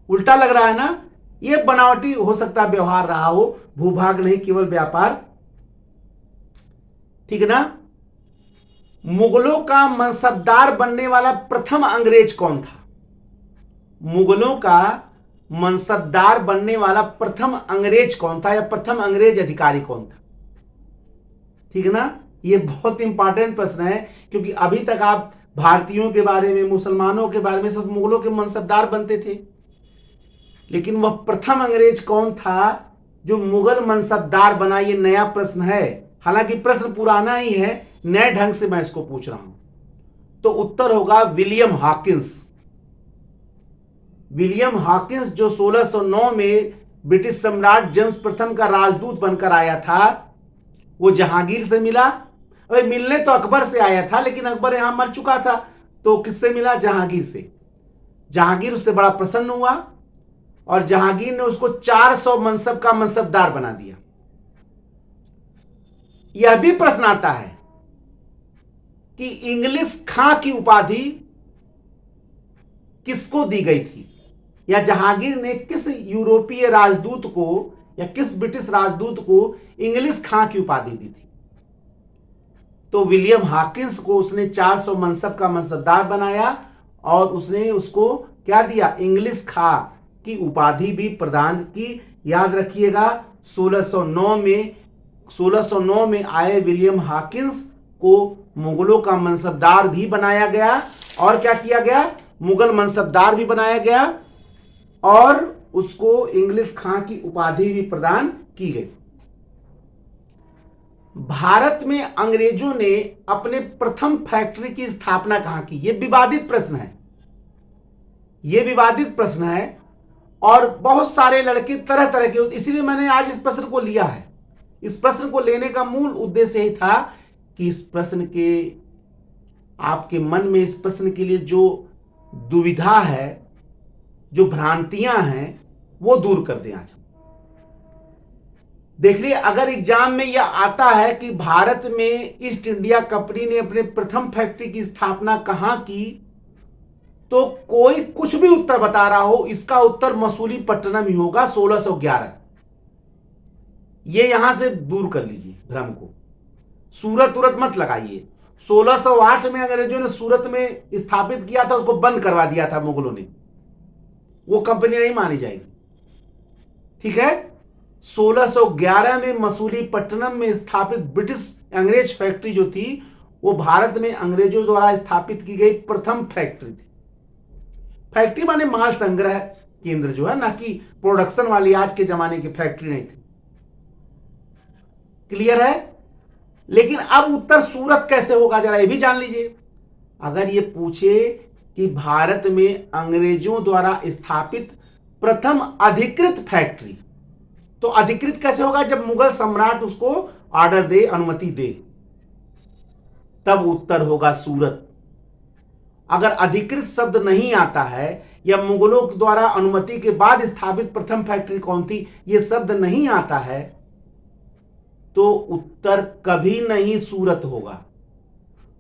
उल्टा लग रहा है ना? यह बनावटी हो सकता है व्यवहार रहा हो, भूभाग नहीं केवल व्यापार। ठीक है ना। मुगलों का मनसबदार बनने वाला प्रथम अंग्रेज कौन था? मुगलों का मनसबदार बनने वाला प्रथम अंग्रेज कौन था, या प्रथम अंग्रेज अधिकारी कौन था? ठीक है ना। यह बहुत इंपॉर्टेंट प्रश्न है, क्योंकि अभी तक आप भारतीयों के बारे में, मुसलमानों के बारे में सब मुगलों के मनसबदार बनते थे, लेकिन वह प्रथम अंग्रेज कौन था जो मुगल मनसबदार बना? यह नया प्रश्न है। हालांकि प्रश्न पुराना ही है, नए ढंग से मैं इसको पूछ रहा हूं। तो उत्तर होगा विलियम हॉकिंस। विलियम हॉकिंस जो 1609 में ब्रिटिश सम्राट जेम्स प्रथम का राजदूत बनकर आया था, वो जहांगीर से मिला। अरे मिलने तो अकबर से आया था, लेकिन अकबर यहां मर चुका था, तो किससे मिला? जहांगीर से। जहांगीर उससे बड़ा प्रसन्न हुआ और जहांगीर ने उसको 400 मनसब का मनसबदार बना दिया। यह भी प्रश्न आता है कि इंग्लिश खां की उपाधि किसको दी गई थी, या जहांगीर ने किस यूरोपीय राजदूत को या किस ब्रिटिश राजदूत को इंग्लिश खां की उपाधि दी थी? तो विलियम हॉकिंस को उसने 400 मनसब का मनसबदार बनाया और उसने उसको क्या दिया? इंग्लिश खां की उपाधि भी प्रदान की। याद रखिएगा 1609 में आए विलियम हॉकिंस को मुगलों का मनसबदार भी बनाया गया। और क्या किया गया? मुगल मनसबदार भी बनाया गया और उसको इंग्लिश खां की उपाधि भी प्रदान की गई। भारत में अंग्रेजों ने अपने प्रथम फैक्ट्री की स्थापना कहां की? यह विवादित प्रश्न है। यह विवादित प्रश्न है और बहुत सारे लड़के तरह तरह के, इसीलिए मैंने आज इस प्रश्न को लिया है। इस प्रश्न को लेने का मूल उद्देश्य यही था कि इस प्रश्न के, आपके मन में इस प्रश्न के लिए जो दुविधा है, जो भ्रांतियां हैं, वो दूर कर दें आज। देखिए, अगर एग्जाम में यह आता है कि भारत में ईस्ट इंडिया कंपनी ने अपने प्रथम फैक्ट्री की स्थापना कहां की, तो कोई कुछ भी उत्तर बता रहा हो, इसका उत्तर मसूलीपट्टनम ही होगा, 1611। ये यहां से दूर कर लीजिए भ्रम को। सूरत तुरत मत लगाइए। 1608 में अंग्रेजों ने सूरत में स्थापित किया था, उसको बंद करवा दिया था मुगलों ने। वो कंपनी नहीं मानी जाएगी। ठीक है। 1611 में मसूलीपट्टनम में स्थापित ब्रिटिश अंग्रेज फैक्ट्री जो थी वो भारत में अंग्रेजों द्वारा स्थापित की गई प्रथम फैक्ट्री थी। फैक्ट्री माने माल संग्रह केंद्र जो है, ना कि प्रोडक्शन वाली आज के जमाने की फैक्ट्री नहीं थी। क्लियर है? लेकिन अब उत्तर सूरत कैसे होगा जरा ये भी जान लीजिए। अगर ये पूछे कि भारत में अंग्रेजों द्वारा स्थापित प्रथम अधिकृत फैक्ट्री, तो अधिकृत कैसे होगा? जब मुगल सम्राट उसको ऑर्डर दे, अनुमति दे, तब उत्तर होगा सूरत। अगर अधिकृत शब्द नहीं आता है या मुगलों द्वारा अनुमति के बाद स्थापित प्रथम फैक्ट्री कौन थी यह शब्द नहीं आता है, तो उत्तर कभी नहीं सूरत होगा।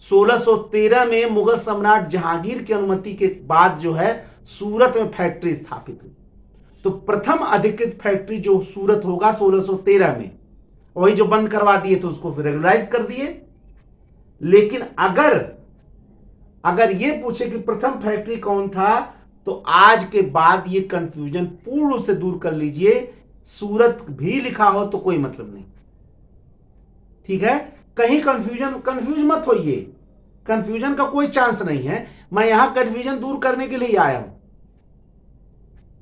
1613 में मुगल सम्राट जहांगीर की अनुमति के बाद जो है सूरत में फैक्ट्री स्थापित हुई। तो प्रथम अधिकृत फैक्ट्री जो सूरत होगा 1613 में, वही जो बंद करवा दिए तो उसको रेगुलराइज कर दिए। लेकिन अगर ये पूछे कि प्रथम फैक्ट्री कौन था, तो आज के बाद ये कंफ्यूजन पूर्ण रूप से दूर कर लीजिए। सूरत भी लिखा हो तो कोई मतलब नहीं, ठीक है? कहीं कंफ्यूज मत होइए, कंफ्यूजन का कोई चांस नहीं है। मैं यहां कंफ्यूजन दूर करने के लिए आया हूं,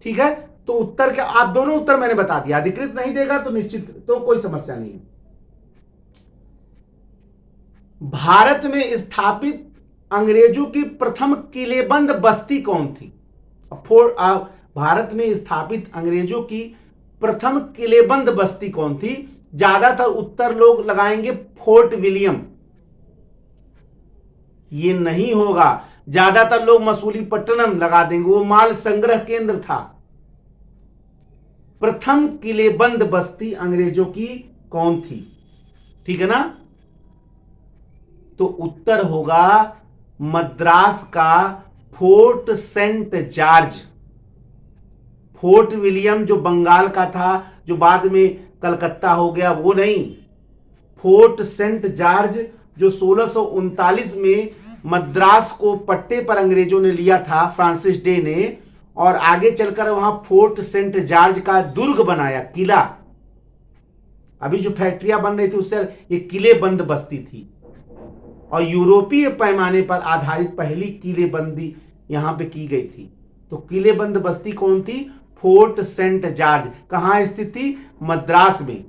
ठीक है? तो उत्तर क्या, आप दोनों उत्तर मैंने बता दिया। अधिकृत नहीं देगा तो निश्चित तो कोई समस्या नहीं है। भारत में स्थापित अंग्रेजों की प्रथम किलेबंद बस्ती कौन थी? भारत में स्थापित अंग्रेजों की प्रथम किलेबंद बस्ती कौन थी? ज्यादातर उत्तर लोग लगाएंगे फोर्ट विलियम। ये नहीं होगा, ज्यादातर लोग मसूलीपट्टनम लगा देंगे, वो माल संग्रह केंद्र था। प्रथम किलेबंद बस्ती अंग्रेजों की कौन थी? ठीक है ना? तो उत्तर होगा मद्रास का fort Saint George. Fort William जो बंगाल का था, जो बाद में कलकत्ता हो गया, वो नहीं। फोर्ट सेंट जॉर्ज जो 1639 में मद्रास को पट्टे पर अंग्रेजों ने लिया था, फ्रांसिस डे ने, और आगे चलकर वहां फोर्ट सेंट जॉर्ज का दुर्ग बनाया, किला। अभी जो फैक्ट्रियां बन रही थी उससे ये किलेबंद बस्ती थी, और यूरोपीय पैमाने पर आधारित पहली किलेबंदी यहां पे की गई थी। तो किलेबंद बस्ती कौन थी? Fort Saint George. कहां स्थित थी? मद्रास में।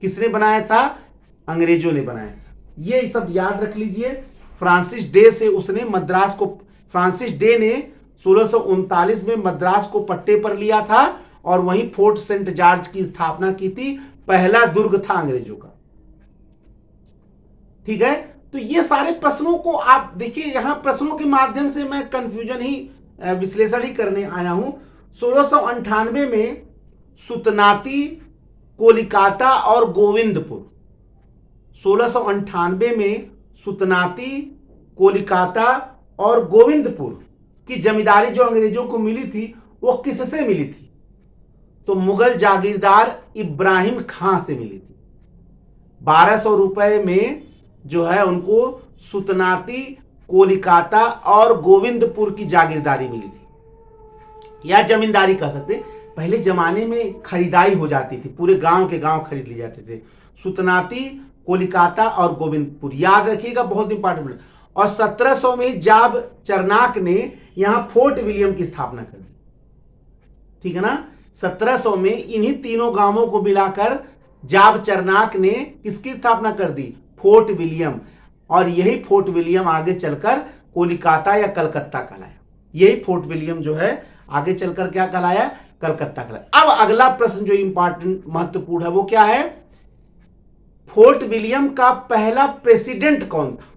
किसने बनाया था? अंग्रेजों ने बनाया था। ये सब याद रख लीजिए। फ्रांसिस डे से उसने मद्रास को, फ्रांसिस डे ने 1639 में मद्रास को पट्टे पर लिया था और वहीं फोर्ट सेंट जॉर्ज की स्थापना की थी। पहला दुर्ग था अंग्रेजों का, ठीक है? तो ये सारे प्रश्नों को आप देखिए, यहां प्रश्नों के माध्यम से मैं कंफ्यूजन ही विश्लेषण ही करने आया हूं। 1698 में सुतनाती, कोलिकाता और गोविंदपुर, 1698 में सुतनाती, कोलिकाता और गोविंदपुर की जमींदारी जो अंग्रेजों को मिली थी वो किससे मिली थी? तो मुगल जागीरदार इब्राहिम खां से मिली थी। 1200 रुपए में जो है उनको सुतनाती, कोलिकाता और गोविंदपुर की जागीरदारी मिली थी, या जमींदारी कह सकते। पहले जमाने में खरीदाई हो जाती थी, पूरे गांव के गांव खरीद लिए जाते थे। सुतनाती, कोलिकाता और गोविंदपुर, याद रखिएगा, बहुत इंपॉर्टेंट। और 1700 में जाब चरनाक ने यहां फोर्ट विलियम की स्थापना कर दी, ठीक है ना? 1700 में इन्हीं तीनों गांवों को मिलाकर जाब चरनाक ने किसकी स्थापना कर दी? Fort William. और यही फोर्ट विलियम आगे चलकर कोलिकाता या कलकत्ता कहलाया। यही फोर्ट विलियम जो है आगे चलकर क्या कहलाया? कलकत्ता कहलाया। अब अगला प्रश्न जो इंपॉर्टेंट, महत्वपूर्ण है, वो क्या है? फोर्ट विलियम का पहला प्रेसिडेंट कौन था?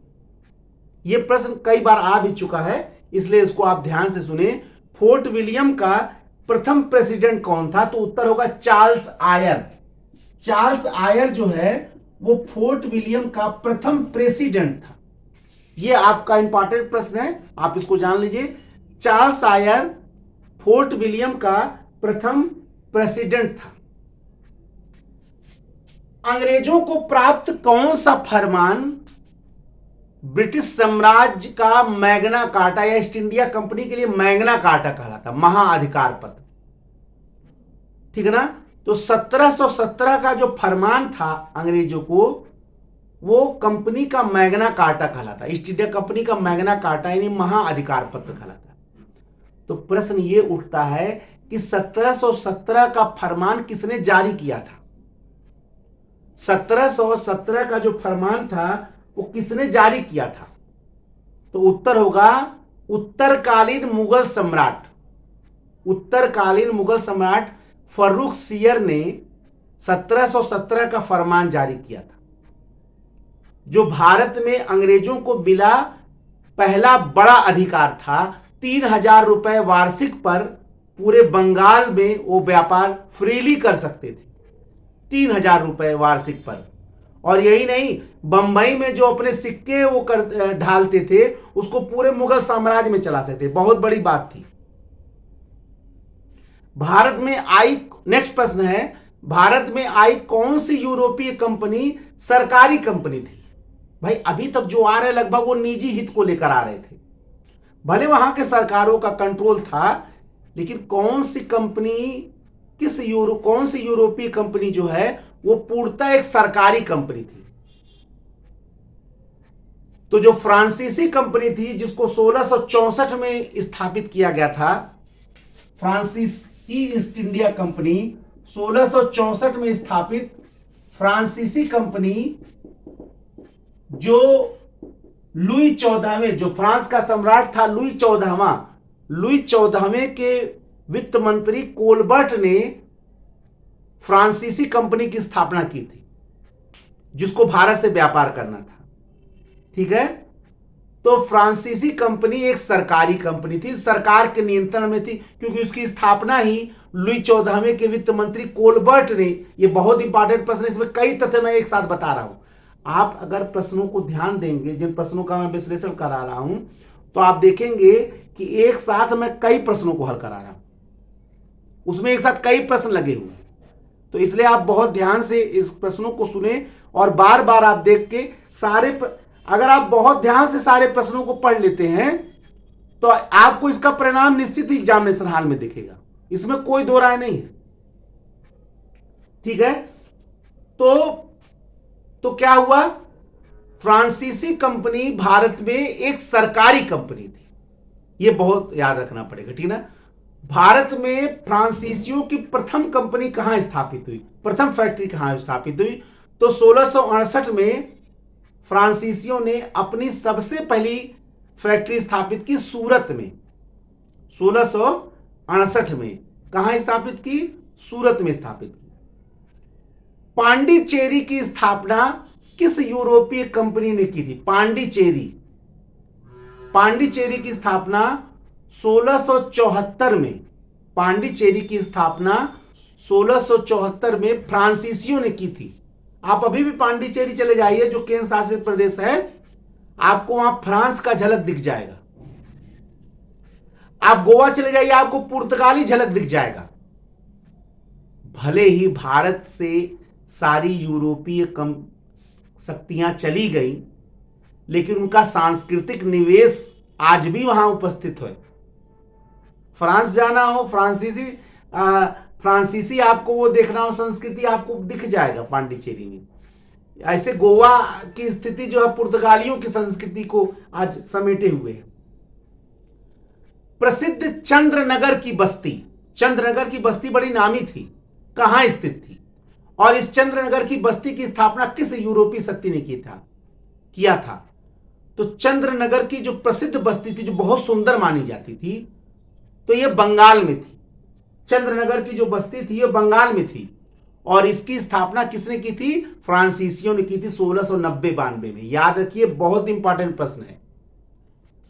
यह प्रश्न कई बार आ भी चुका है, इसलिए इसको आप ध्यान से सुने। फोर्ट विलियम का प्रथम प्रेसिडेंट कौन था? तो उत्तर होगा चार्ल्स आयर। चार्ल्स आयर जो है वो फोर्ट विलियम का प्रथम प्रेसिडेंट था। यह आपका इंपॉर्टेंट प्रश्न है, आप इसको जान लीजिए। चार्ल्स आयर फोर्ट विलियम का प्रथम प्रेसिडेंट था। अंग्रेजों को प्राप्त कौन सा फरमान ब्रिटिश साम्राज्य का मैग्ना कार्टा या ईस्ट इंडिया कंपनी के लिए मैग्ना कार्टा कहलाता, महाअधिकार पत्र, ठीक है ना? तो 1717 का जो फरमान था अंग्रेजों को, वो कंपनी का मैग्ना कार्टा कहलाता, ईस्ट इंडिया कंपनी का मैग्ना कार्टा यानी महाअधिकार पत्र कहलाता। तो प्रश्न ये उठता है कि 1717 का फरमान किसने जारी किया था? 1717 का जो फरमान था वो किसने जारी किया था? तो उत्तर होगा उत्तरकालीन मुगल सम्राट, उत्तरकालीन मुगल सम्राट फर्रुख सियर ने 1717 का फरमान जारी किया था, जो भारत में अंग्रेजों को मिला पहला बड़ा अधिकार था। 3000 रुपए वार्षिक पर पूरे बंगाल में वो व्यापार फ्रीली कर सकते थे, 3000 रुपए वार्षिक पर। और यही नहीं, बंबई में जो अपने सिक्के वो ढालते थे उसको पूरे मुगल साम्राज्य में चला सकते, बहुत बड़ी बात थी। भारत में आई, नेक्स्ट प्रश्न है, भारत में आई कौन सी यूरोपीय कंपनी सरकारी कंपनी थी? भाई अभी तक जो आ रहे लगभग वो निजी हित को लेकर आ रहे थे, भले वहां के सरकारों का कंट्रोल था, लेकिन कौन सी कंपनी, कौन सी यूरोपीय कंपनी जो है वो पूर्णतः एक सरकारी कंपनी थी? तो जो फ्रांसीसी कंपनी थी जिसको 1664 में स्थापित किया गया था, फ्रांसीसी ईस्ट इंडिया कंपनी 1664 में स्थापित फ्रांसीसी कंपनी, जो लुई 14वें, जो फ्रांस का सम्राट था लुई 14वें के वित्त मंत्री कोलबर्ट ने फ्रांसीसी कंपनी की स्थापना की थी, जिसको भारत से व्यापार करना था। ठीक है, तो फ्रांसीसी कंपनी एक सरकारी कंपनी थी, सरकार के नियंत्रण में थी, क्योंकि उसकी स्थापना ही लुई 14वें के वित्त मंत्री कोलबर्ट ने। ये बहुत इंपॉर्टेंट प्रश्न है, इसमें कई तथ्य मैं एक साथ बता रहा हूं। आप अगर प्रश्नों को ध्यान देंगे, जिन प्रश्नों का मैं विश्लेषण करा रहा हूं, तो आप देखेंगे कि एक साथ मैं कई प्रश्नों को हल करा रहा हूं, उसमें एक साथ कई प्रश्न लगे हुए हैं। तो इसलिए आप बहुत ध्यान से इस प्रश्नों को सुने और बार बार आप देख के अगर आप बहुत ध्यान से सारे प्रश्नों को पढ़ लेते हैं तो आपको इसका परिणाम निश्चित ही एग्जामिनेशन हॉल में दिखेगा, इसमें कोई दो राय नहीं है। ठीक है, तो क्या हुआ, फ्रांसीसी कंपनी भारत में एक सरकारी कंपनी थी, यह बहुत याद रखना पड़ेगा। ठीक ना, भारत में फ्रांसीसियों की प्रथम कंपनी कहां स्थापित हुई, प्रथम फैक्ट्री कहां स्थापित हुई? तो 1668 में फ्रांसीसियों ने अपनी सबसे पहली फैक्ट्री स्थापित की सूरत में। 1668 में कहां स्थापित की? सूरत में स्थापित की। पांडिचेरी की स्थापना किस यूरोपीय कंपनी ने की थी? पांडिचेरी की स्थापना 1674 में, पांडिचेरी की स्थापना 1674 में फ्रांसीसियों ने की थी। आप अभी भी पांडिचेरी चले जाइए, जो केंद्र शासित प्रदेश है, आपको वहां फ्रांस का झलक दिख जाएगा। आप गोवा चले जाइए, आपको पुर्तगाली झलक दिख जाएगा। भले ही भारत से सारी यूरोपीय शक्तियां चली गई, लेकिन उनका सांस्कृतिक निवेश आज भी वहां उपस्थित है। फ्रांस जाना हो, फ्रांसीसी आपको वो देखना हो, संस्कृति आपको दिख जाएगा पांडिचेरी में। ऐसे गोवा की स्थिति जो है पुर्तगालियों की संस्कृति को आज समेटे हुए है। प्रसिद्ध चंद्रनगर की बस्ती बड़ी नामी थी, कहां स्थित थी? और इस चंद्रनगर की बस्ती की स्थापना किस यूरोपीय शक्ति ने किया था? तो चंद्रनगर की जो प्रसिद्ध बस्ती थी, जो बहुत सुंदर मानी जाती थी, तो यह बंगाल में थी। चंद्रनगर की जो बस्ती थी यह बंगाल में थी, और इसकी स्थापना किसने की थी? फ्रांसीसियों ने की थी 1690-92 में। याद रखिए, बहुत इंपॉर्टेंट प्रश्न है।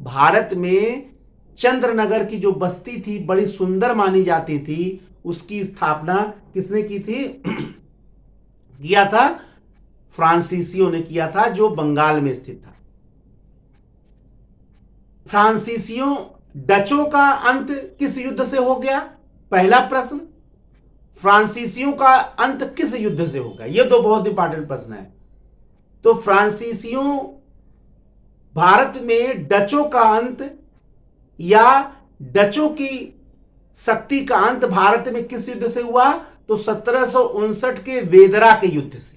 भारत में चंद्रनगर की जो बस्ती थी, बड़ी सुंदर मानी जाती थी, उसकी स्थापना किसने की थी? किया था फ्रांसीसियों ने किया था, जो बंगाल में स्थित था। फ्रांसीसियों, डचों का अंत किस युद्ध से हो गया? पहला प्रश्न। फ्रांसीसियों का अंत किस युद्ध से होगा? ये दो बहुत इंपॉर्टेंट प्रश्न है। तो फ्रांसीसियों, भारत में डचों का अंत या डचों की शक्ति का अंत भारत में किस युद्ध से हुआ? तो 1759 के वेदरा के युद्ध से।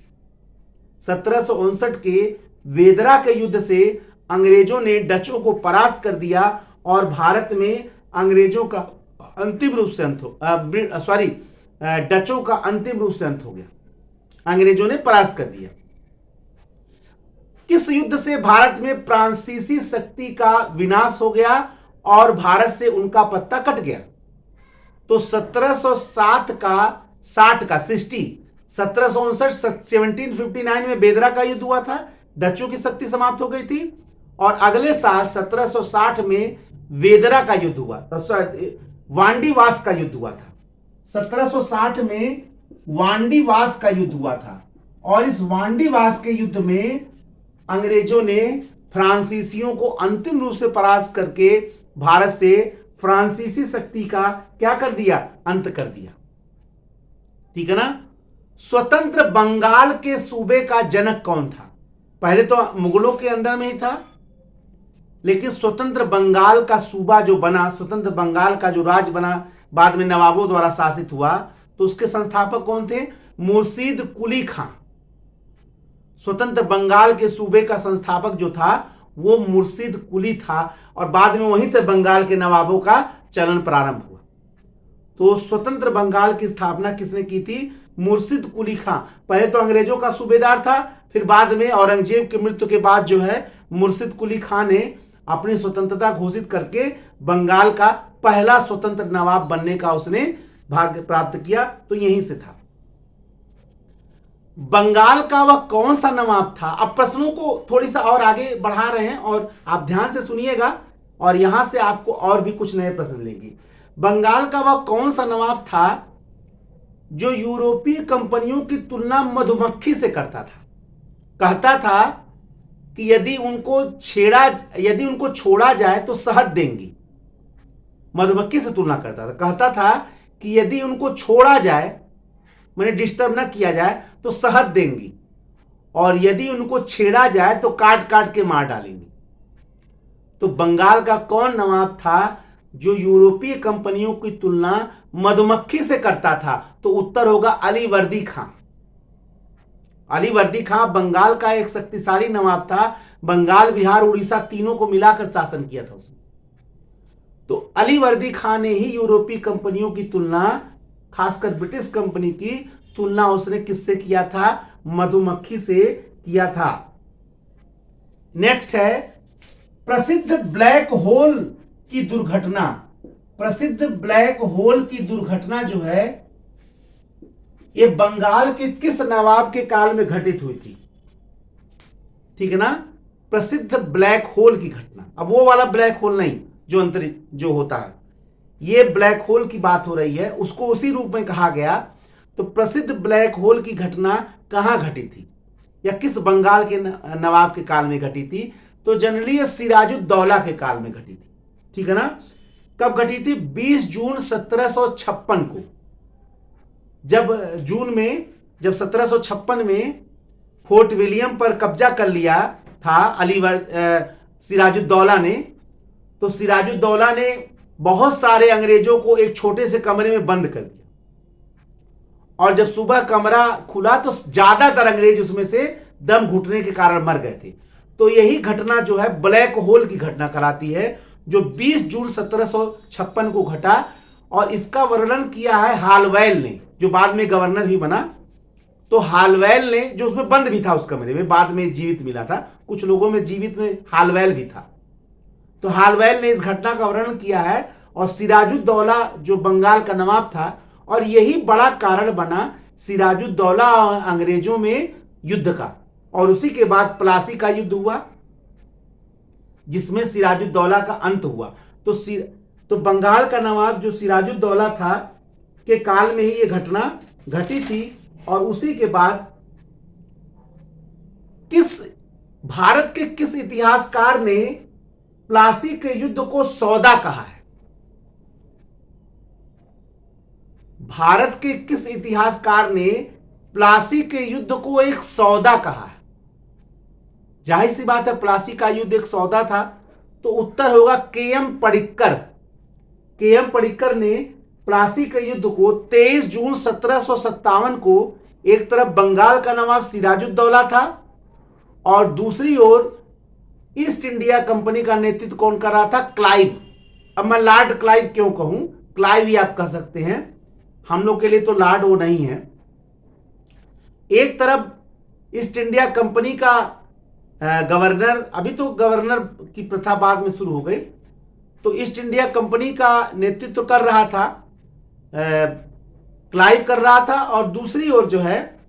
1759 के वेदरा के युद्ध से अंग्रेजों ने डचों को परास्त कर दिया और भारत में अंग्रेजों का अंतिम रूप से अंत डचों का अंतिम रूप से अंत हो गया। अंग्रेजों ने परास्त कर दिया। किस युद्ध से भारत में फ्रांसीसी शक्ति का विनाश हो गया और भारत से उनका पत्ता कट गया? तो 1759 1759 में बेदरा का युद्ध हुआ था, डचों की शक्ति समाप्त हो गई थी। और अगले साल 1760 में वेदरा का युद्ध हुआ, वांडीवास का युद्ध हुआ था। 1760 में वांडीवास का युद्ध हुआ था और इस वांडीवास के युद्ध में अंग्रेजों ने फ्रांसीसियों को अंतिम रूप से परास्त करके भारत से फ्रांसीसी शक्ति का क्या कर दिया? अंत कर दिया। ठीक है ना। स्वतंत्र बंगाल के सूबे का जनक कौन था? पहले तो मुगलों के अंडर में ही था, लेकिन स्वतंत्र बंगाल का सूबा जो बना, स्वतंत्र बंगाल का जो राज्य बना, बाद में नवाबों द्वारा शासित हुआ, तो उसके संस्थापक कौन थे? मुर्शीद कुली खां। स्वतंत्र बंगाल के सूबे का संस्थापक जो था वो मुर्शीद कुली था और बाद में वहीं से बंगाल के नवाबों का चलन प्रारंभ हुआ। तो स्वतंत्र बंगाल की स्थापना किसने की थी? मुर्शीद कुली खां। पहले तो अंग्रेजों का सूबेदार था, फिर बाद में औरंगजेब की मृत्यु के बाद जो है मुर्शीद कुली खां ने अपनी स्वतंत्रता घोषित करके बंगाल का पहला स्वतंत्र नवाब बनने का उसने भाग्य प्राप्त किया। तो यहीं से था। बंगाल का वह कौन सा नवाब था? अब प्रश्नों को थोड़ी सा और आगे बढ़ा रहे हैं और आप ध्यान से सुनिएगा और यहां से आपको और भी कुछ नए प्रश्न मिलेंगे। बंगाल का वह कौन सा नवाब था जो यूरोपीय कंपनियों की तुलना मधुमक्खी से करता था? कहता था कि यदि उनको छोड़ा जाए तो शहद देंगी। मधुमक्खी से तुलना करता था। कहता था कि यदि उनको छोड़ा जाए, मैंने डिस्टर्ब न किया जाए, तो शहद देंगी और यदि उनको छेड़ा जाए तो काट काट के मार डालेंगी। तो बंगाल का कौन नवाब था जो यूरोपीय कंपनियों की तुलना मधुमक्खी से करता था? तो उत्तर होगा अलीवर्दी खां। अलीवर्दी खां बंगाल का एक शक्तिशाली नवाब था। बंगाल, बिहार, उड़ीसा तीनों को मिलाकर शासन किया था उसने। तो अलीवर्दी खां ने ही यूरोपीय कंपनियों की तुलना, खासकर ब्रिटिश कंपनी की तुलना उसने किससे किया था? मधुमक्खी से किया था। नेक्स्ट है प्रसिद्ध ब्लैक होल की दुर्घटना। प्रसिद्ध ब्लैक होल की दुर्घटना जो है ये बंगाल के किस नवाब के काल में घटित हुई थी? ठीक है ना। प्रसिद्ध ब्लैक होल की घटना। अब वो वाला ब्लैक होल नहीं जो अंतरिक्ष जो होता है, ये ब्लैक होल की बात हो रही है, उसको उसी रूप में कहा गया। तो प्रसिद्ध ब्लैक होल की घटना कहां घटी थी या किस बंगाल के नवाब के काल में घटी थी? तो जनरली ये सिराजुद्दौला के काल में घटी थी। ठीक है ना। कब घटी थी? 20 जून 1756 को। जब 1756 में फोर्ट विलियम पर कब्जा कर लिया था सिराजुद्दौला ने, तो सिराजुद्दौला ने बहुत सारे अंग्रेजों को एक छोटे से कमरे में बंद कर दिया और जब सुबह कमरा खुला तो ज्यादातर अंग्रेज उसमें से दम घुटने के कारण मर गए थे। तो यही घटना जो है ब्लैक होल की घटना कराती है, जो 20 जून 1756 को घटा। और इसका वर्णन किया है हालवेल ने, जो बाद में गवर्नर भी बना। तो हालवेल ने, जो उसमें बंद भी था उस कमरे में, बाद में जीवित मिला था, कुछ लोगों में जीवित में हालवेल भी था। तो हालवेल ने इस घटना का वर्णन किया है और सिराजुद्दौला जो बंगाल का नवाब था, और यही बड़ा कारण बना सिराजुद्दौला और अंग्रेजों में युद्ध का। और उसी के बाद प्लासी का युद्ध हुआ जिसमें सिराजुद्दौला का अंत हुआ। तो बंगाल का नवाब जो सिराजुद्दौला था के काल में ही यह घटना घटी थी। और उसी के बाद भारत के किस इतिहासकार ने प्लासी के युद्ध को सौदा कहा है? भारत के किस इतिहासकार ने प्लासी के युद्ध को एक सौदा कहा है? जाहिर सी बात है, प्लासी का युद्ध एक सौदा था। तो उत्तर होगा के.एम. पडिक्कर। के.एम. पडिक्कर ने प्लासी के युद्ध को 23 जून 1757 को एक तरफ बंगाल का नवाब सिराजुद्दौला था और दूसरी ओर ईस्ट इंडिया कंपनी का नेतृत्व कौन कर रहा था? क्लाइव। अब मैं लॉर्ड क्लाइव क्यों कहूं, क्लाइव ही आप कह सकते हैं, हम लोग के लिए तो लॉर्ड वो नहीं है। एक तरफ ईस्ट इंडिया कंपनी का गवर्नर, अभी तो गवर्नर की प्रथा बाद में शुरू हो गई, तो ईस्ट इंडिया कंपनी का नेतृत्व कर रहा था क्लाइव कर रहा था, और दूसरी ओर जो है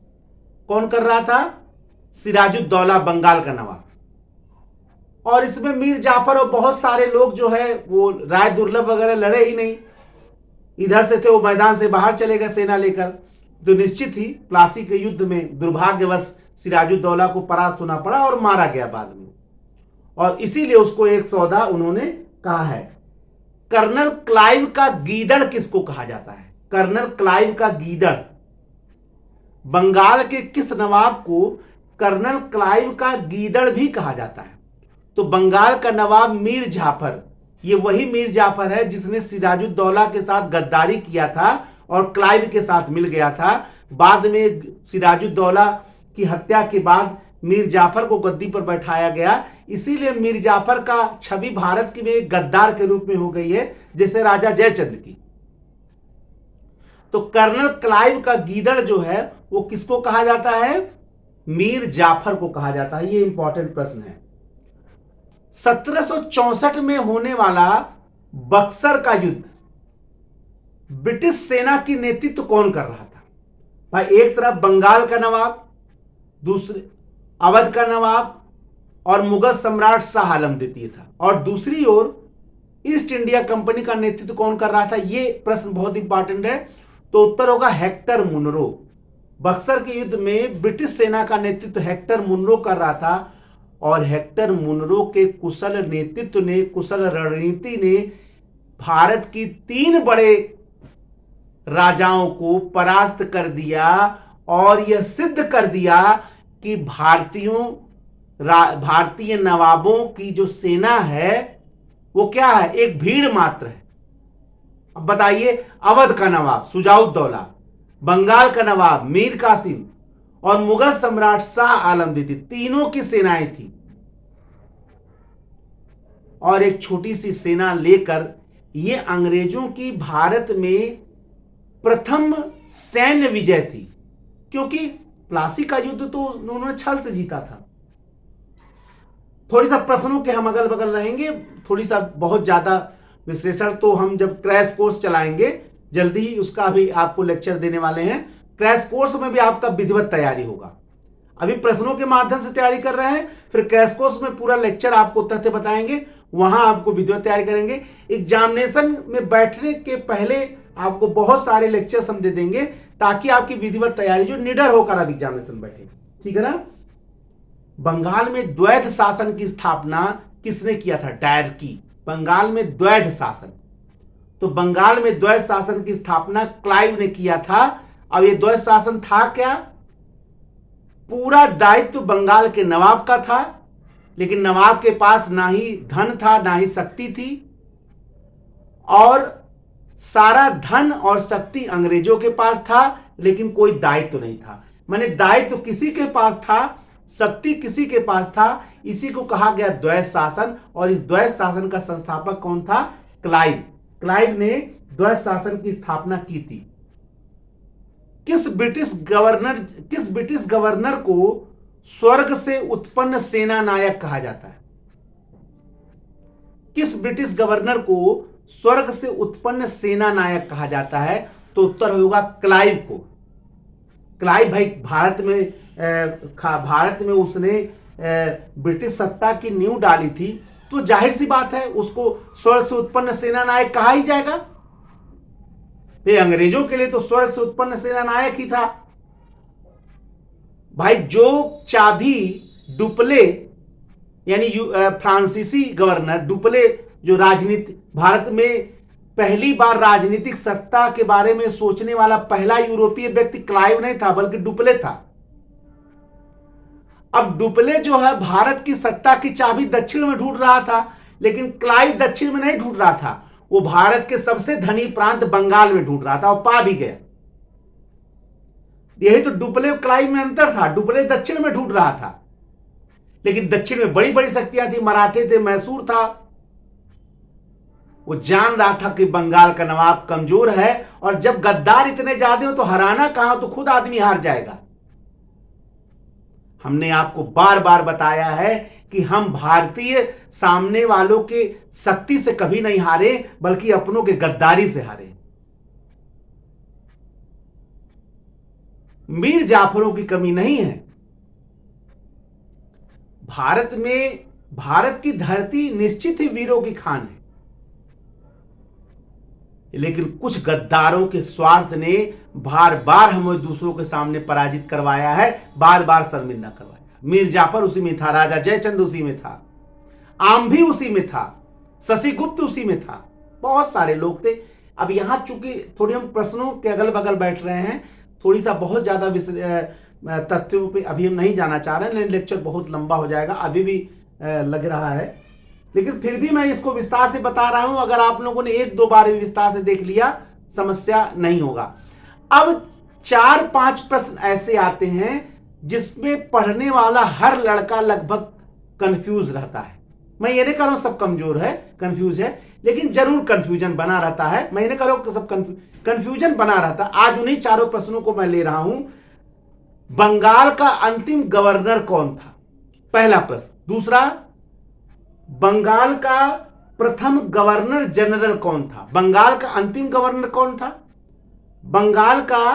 कौन कर रहा था? सिराजुद्दौला, बंगाल का नवाब। और इसमें मीर जाफर और बहुत सारे लोग जो है वो राय दुर्लभ वगैरह लड़े ही नहीं, इधर से थे वो मैदान से बाहर चले गए सेना लेकर। तो निश्चित ही प्लासी के युद्ध में दुर्भाग्यवश सिराजुद्दौला को परास्त होना पड़ा और मारा गया बाद में। और इसीलिए उसको एक सौदा उन्होंने कहा है। कर्नल क्लाइव का गीदड़ किसको कहा जाता है? कर्नल क्लाइव का गीदड़, बंगाल के किस नवाब को कर्नल क्लाइव का गीदड़ भी कहा जाता है? तो बंगाल का नवाब मीर जाफर, ये वही मीर जाफर है जिसने सिराजुद्दौला के साथ गद्दारी किया था और क्लाइव के साथ मिल गया था। बाद में सिराजुद्दौला की हत्या के बाद मीर जाफर को गद्दी पर बैठाया गया, इसीलिए मीर जाफर का छवि भारत की में एक गद्दार के रूप में हो गई है, जैसे राजा जयचंद की। तो कर्नल क्लाइव का गीदड़ जो है वो किसको कहा जाता है? मीर जाफर को कहा जाता है। ये इंपॉर्टेंट प्रश्न है। 1764 में होने वाला बक्सर का युद्ध ब्रिटिश सेना की नेतृत्व कौन कर रहा था? भाई एक तरफ बंगाल का नवाब, दूसरे अवध का नवाब और मुगल सम्राट शाह आलम द्वितीय था, और दूसरी ओर ईस्ट इंडिया कंपनी का नेतृत्व कौन कर रहा था? ये प्रश्न बहुत इंपॉर्टेंट है। तो उत्तर होगा हेक्टर मुनरो। बक्सर के युद्ध में ब्रिटिश सेना का नेतृत्व हेक्टर मुनरो कर रहा था, और हेक्टर मुनरो के कुशल नेतृत्व ने, कुशल रणनीति ने भारत की 3 बड़े राजाओं को परास्त कर दिया और यह सिद्ध कर दिया कि भारतीय नवाबों की जो सेना है वो क्या है? एक भीड़ मात्र है। अब बताइए, अवध का नवाब शुजाउद्दौला, बंगाल का नवाब मीर कासिम और मुगल सम्राट शाह आलम द्वितीय, तीनों की सेनाएं थी, और एक छोटी सी सेना लेकर ये अंग्रेजों की भारत में प्रथम सैन्य विजय थी। क्योंकि प्लासी का युद्ध तो उन्होंने छल से जीता था। थोड़ी सा प्रश्नों के हम अगल बगल रहेंगे, थोड़ी सा बहुत ज्यादा विश्लेषण तो हम जब क्रैश कोर्स चलाएंगे जल्दी ही उसका भी आपको लेक्चर देने वाले हैं। क्रैश कोर्स में भी आपका विधिवत तैयारी होगा। अभी प्रश्नों के माध्यम से तैयारी कर रहे हैं, फिर क्रैश कोर्स में पूरा लेक्चर आपको तथ्य बताएंगे, वहां आपको विधिवत तैयारी करेंगे। एग्जामिनेशन में बैठने के पहले आपको बहुत सारे लेक्चर्स हम दे देंगे ताकि आपकी विधिवत तैयारी जो निडर होकर आप एग्जामिनेशन बैठे, ठीक है ना। बंगाल में द्वैध शासन की स्थापना किसने किया था? डायरकी। बंगाल में द्वैध शासन, तो बंगाल में द्वैध शासन की स्थापना क्लाइव ने किया था। अब ये द्वैध शासन था क्या? पूरा दायित्व बंगाल के नवाब का था, लेकिन नवाब के पास ना ही धन था ना ही शक्ति थी, और सारा धन और शक्ति अंग्रेजों के पास था, लेकिन कोई दायित्व नहीं था। माने दायित्व किसी के पास था, शक्ति किसी के पास था, इसी को कहा गया द्वैध शासन। और इस द्वैध शासन का संस्थापक कौन था? क्लाइव। क्लाइव ने द्वैध शासन की स्थापना की थी। किस ब्रिटिश गवर्नर को स्वर्ग से उत्पन्न सेना नायक कहा जाता है? किस ब्रिटिश गवर्नर को स्वर्ग से उत्पन्न सेना नायक कहा जाता है? तो उत्तर होगा क्लाइव को। क्लाइव भाई भारत में उसने ब्रिटिश सत्ता की नींव डाली थी, तो जाहिर सी बात है उसको स्वर्ग से उत्पन्न सेना नायक कहा ही जाएगा। ये अंग्रेजों के लिए तो स्वर्ग से उत्पन्न सेना नायक ही था भाई। जो चाबी डुप्ले यानी फ्रांसीसी गवर्नर डुप्ले, जो राजनीति भारत में पहली बार राजनीतिक सत्ता के बारे में सोचने वाला पहला यूरोपीय व्यक्ति क्लाइव नहीं था बल्कि डुप्ले था। अब डुप्ले जो है भारत की सत्ता की चाबी दक्षिण में ढूंढ रहा था, लेकिन क्लाइव दक्षिण में नहीं ढूंढ रहा था, वो भारत के सबसे धनी प्रांत बंगाल में ढूंढ रहा था और पा भी गया। यही तो डुप्ले क्लाई में अंतर था। डुप्ले दक्षिण में ढूंढ रहा था, लेकिन दक्षिण में बड़ी बड़ी शक्तियां थी, मराठे थे, मैसूर था। वो जान रहा था कि बंगाल का नवाब कमजोर है, और जब गद्दार इतने ज्यादा हो तो हराना कहां, तो खुद आदमी हार जाएगा। हमने आपको बार बार बताया है कि हम भारतीय सामने वालों के शक्ति से कभी नहीं हारे, बल्कि अपनों के गद्दारी से हारे। मीर जाफरों की कमी नहीं है भारत में। भारत की धरती निश्चित ही वीरों की खान है, लेकिन कुछ गद्दारों के स्वार्थ ने बार बार हमें दूसरों के सामने पराजित करवाया है, बार बार शर्मिंदा करवाया। मीर जाफर उसी में था, राजा जयचंद उसी में था, आम्भी उसी में था, शशिगुप्त उसी में था, बहुत सारे लोग थे। अब यहां चूंकि थोड़ी हम प्रश्नों के अगल बगल बैठ रहे हैं, थोड़ी सा बहुत ज्यादा तथ्यों पे अभी हम नहीं जाना चाह रहे हैं, लेकिन लेक्चर बहुत लंबा हो जाएगा, अभी भी लग रहा है, लेकिन फिर भी मैं इसको विस्तार से बता रहा हूं। अगर आप लोगों ने एक दो बार भी विस्तार से देख लिया, समस्या नहीं होगा। अब 4-5 प्रश्न ऐसे आते हैं जिसमें पढ़ने वाला हर लड़का लगभग कंफ्यूज रहता है। मैं ये नहीं कह रहा हूं सब कमजोर है, कंफ्यूज है, लेकिन जरूर कंफ्यूजन बना रहता है। मैं ये नहीं कह रहा हूं कि सब कंफ्यूजन बना रहता है। आज उन्हीं चारों प्रश्नों को मैं ले रहा हूं। बंगाल का अंतिम गवर्नर कौन था, पहला प्रश्न। दूसरा, बंगाल का प्रथम गवर्नर जनरल कौन था। बंगाल का अंतिम गवर्नर कौन था, बंगाल का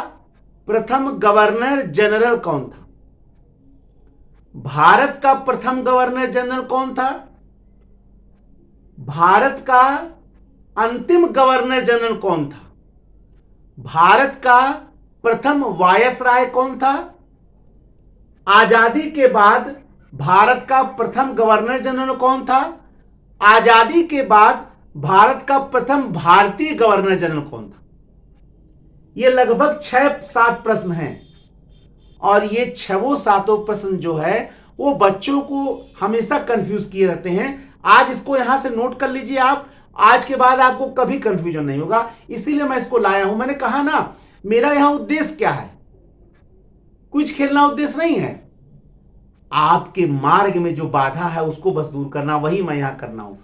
प्रथम गवर्नर जनरल कौन था। भारत का प्रथम गवर्नर जनरल कौन था, भारत का अंतिम गवर्नर जनरल कौन था, भारत का प्रथम वायसराय कौन था, आजादी के बाद भारत का प्रथम गवर्नर जनरल कौन था, आजादी के बाद भारत का प्रथम भारतीय गवर्नर जनरल कौन था। ये लगभग 6-7 प्रश्न हैं, और ये 6-7 प्रश्न जो है वो बच्चों को हमेशा कंफ्यूज किए रहते हैं। आज इसको यहां से नोट कर लीजिए आप, आज के बाद आपको कभी कंफ्यूजन नहीं होगा, इसीलिए मैं इसको लाया हूं। मैंने कहा ना, मेरा यहां उद्देश्य क्या है, कुछ खेलना उद्देश्य नहीं है, आपके मार्ग में जो बाधा है उसको बस दूर करना, वही मैं यहां करना हूं।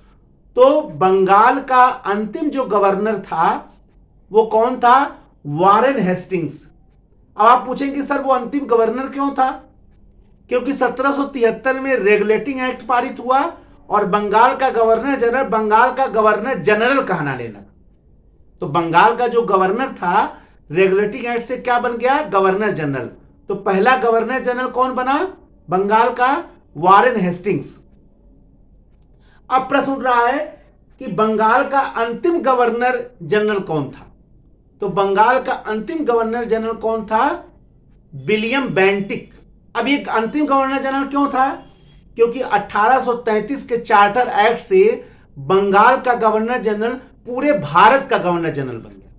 तो बंगाल का अंतिम जो गवर्नर था वो कौन था, वॉरेन हेस्टिंग्स। अब आप पूछेंगे सर वो अंतिम गवर्नर क्यों था, क्योंकि 1773 में रेगुलेटिंग एक्ट पारित हुआ और बंगाल का गवर्नर जनरल बंगाल का गवर्नर जनरल कहना लेना। तो बंगाल का जो गवर्नर था रेगुलेटिंग एक्ट से क्या बन गया, गवर्नर जनरल। तो पहला गवर्नर जनरल कौन बना, बंगाल का वॉरेन हेस्टिंग्स। अब प्रश्न उठ रहा है कि बंगाल का अंतिम गवर्नर जनरल कौन था। तो बंगाल का अंतिम गवर्नर जनरल कौन था, विलियम बेंटिक। अब ये अंतिम गवर्नर जनरल क्यों था, क्योंकि 1833 के चार्टर एक्ट से बंगाल का गवर्नर जनरल पूरे भारत का गवर्नर जनरल बन गया।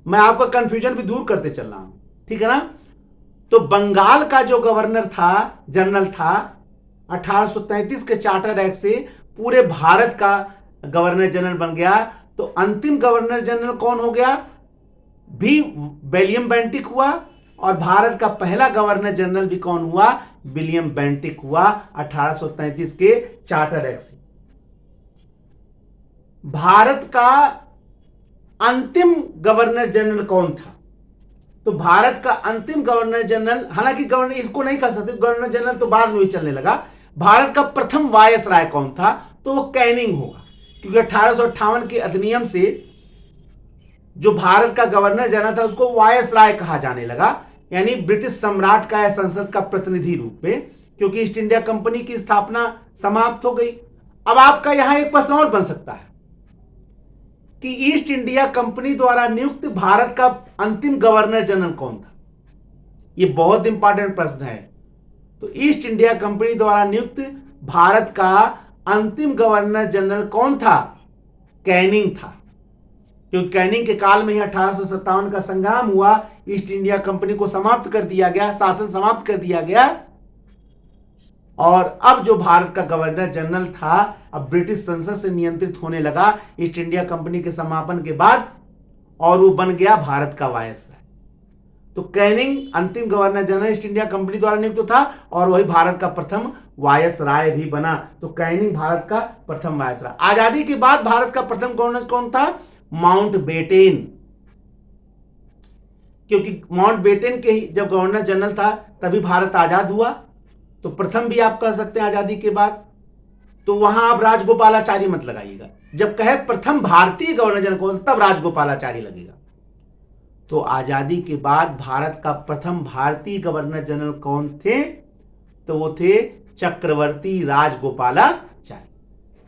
मैं आपका कंफ्यूजन भी दूर करते चल रहा हूं, ठीक है ना। तो बंगाल का जो गवर्नर था, जनरल था, 1833 के चार्टर एक्ट से पूरे भारत का गवर्नर जनरल बन गया। तो अंतिम गवर्नर जनरल कौन हो गया, भी विलियम बेंटिक हुआ, और भारत का पहला गवर्नर जनरल भी कौन हुआ, विलियम बेंटिक हुआ 1833 के चार्टर एक्ट से। भारत का अंतिम गवर्नर जनरल कौन था, तो भारत का अंतिम गवर्नर जनरल, हालांकि गवर्नर इसको नहीं कह सकते, गवर्नर जनरल तो बाद में भी चलने लगा। भारत का प्रथम वायसराय कौन था, तो वो कैनिंग होगा, क्योंकि 1858 के अधिनियम से जो भारत का गवर्नर जनरल था उसको वायसराय कहा जाने लगा, यानी ब्रिटिश सम्राट का या संसद का प्रतिनिधि रूप में, क्योंकि ईस्ट इंडिया कंपनी की स्थापना समाप्त हो गई। अब आपका यहां एक प्रश्न और बन सकता है कि ईस्ट इंडिया कंपनी द्वारा नियुक्त भारत का अंतिम गवर्नर जनरल कौन था। यह बहुत इंपॉर्टेंट प्रश्न है। तो ईस्ट इंडिया कंपनी द्वारा नियुक्त भारत का अंतिम गवर्नर जनरल कौन था, कैनिंग था, क्योंकि कैनिंग के काल में ही 1857 का संग्राम हुआ, ईस्ट इंडिया कंपनी को समाप्त कर दिया गया, शासन समाप्त कर दिया गया, और अब जो भारत का गवर्नर जनरल था अब ब्रिटिश संसद से नियंत्रित होने लगा ईस्ट इंडिया कंपनी के समापन के बाद, और वो बन गया भारत का वायसराय। तो कैनिंग अंतिम governor general east India company द्वारा नियुक्त था और वही भारत का प्रथम वायसराय भी बना। तो कैनिंग भारत का प्रथम वायसराय। आजादी के बाद भारत का प्रथम गवर्नर कौन था? माउंटबेटन, क्योंकि माउंटबेटन के जब गवर्नर जनरल था तभी भारत आजाद हुआ। तो प्रथम भी आप कह सकते हैं आजादी के बाद। तो वहां आप राजगोपालाचारी मत लगाइएगा, जब कहे प्रथम भारतीय गवर्नर जनरल कौन तब राजगोपालाचारी लगेगा। तो आजादी के बाद भारत का प्रथम भारतीय गवर्नर जनरल कौन थे? तो वो थे चक्रवर्ती राजगोपालाचारी।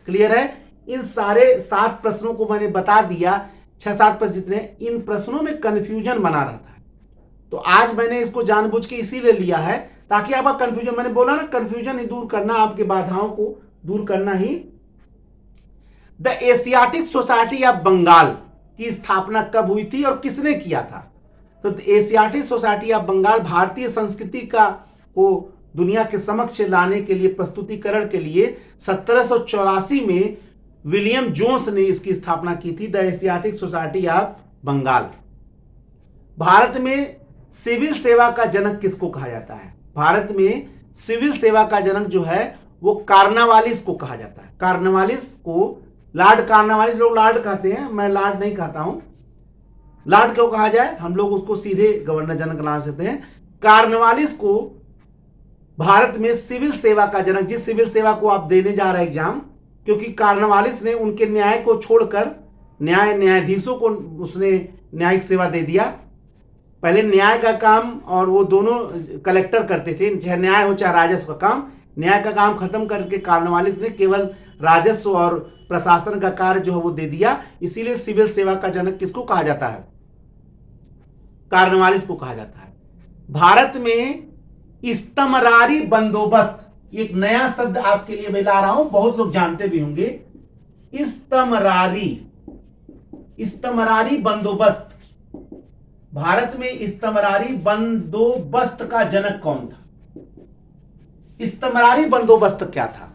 क्लियर है? इन सारे 7 प्रश्नों को मैंने बता दिया, 6-7 प्रश्न जितने, इन प्रश्नों में कंफ्यूजन बना रहता है। तो आज मैंने इसको जानबूझ के इसीलिए लिया है ताकि आपका कंफ्यूजन, मैंने बोला ना कंफ्यूजन ही दूर करना, आपके बाधाओं को दूर करना ही। The Asiatic society of Bengal की स्थापना कब हुई थी और किसने किया था? तो एशियाटिक सोसाइटी ऑफ बंगाल भारतीय संस्कृति को दुनिया के समक्ष लाने के लिए, प्रस्तुतिकरण के लिए 1784 में विलियम जोन्स ने इसकी स्थापना की थी, the Asiatic society of Bengal. Bharat में सिविल सेवा का जनक किसको कहा जाता है? भारत में सिविल सेवा का जनक जो है वो कार्नवालिस को कहा जाता है। कार्नवालिस को, लॉर्ड कार्नवालिस, लोग लॉर्ड कहते हैं, मैं लॉर्ड नहीं कहता हूं। लॉर्ड क्यों कहा जाए? हम लोग उसको सीधे गवर्नर जनरल नाम से हैं। कार्नवालिस को भारत में सिविल सेवा का जनक, जिस सिविल सेवा को आप देने जा रहे हैं एग्जाम, क्योंकि कार्नवालिस ने उनके न्याय को छोड़कर न्यायाधीशों को उसने न्यायिक सेवा दे दिया। पहले न्याय का काम और वो दोनों कलेक्टर करते थे, चाहे न्याय हो चाहे राजस्व का काम। न्याय का काम खत्म करके कार्नवालिस ने केवल राजस्व और प्रशासन का कार्य जो है वो दे दिया। इसीलिए सिविल सेवा का जनक किसको कहा जाता है? कार्नवालिस को कहा जाता है। भारत में इस्तमरारी बंदोबस्त, एक नया शब्द आपके लिए मैं ला रहा हूं, बहुत लोग जानते भी होंगे। इस्तमरारी बंदोबस्त, भारत में इस्तमरारी बंदोबस्त का जनक कौन था? इस्तमरारी बंदोबस्त क्या था?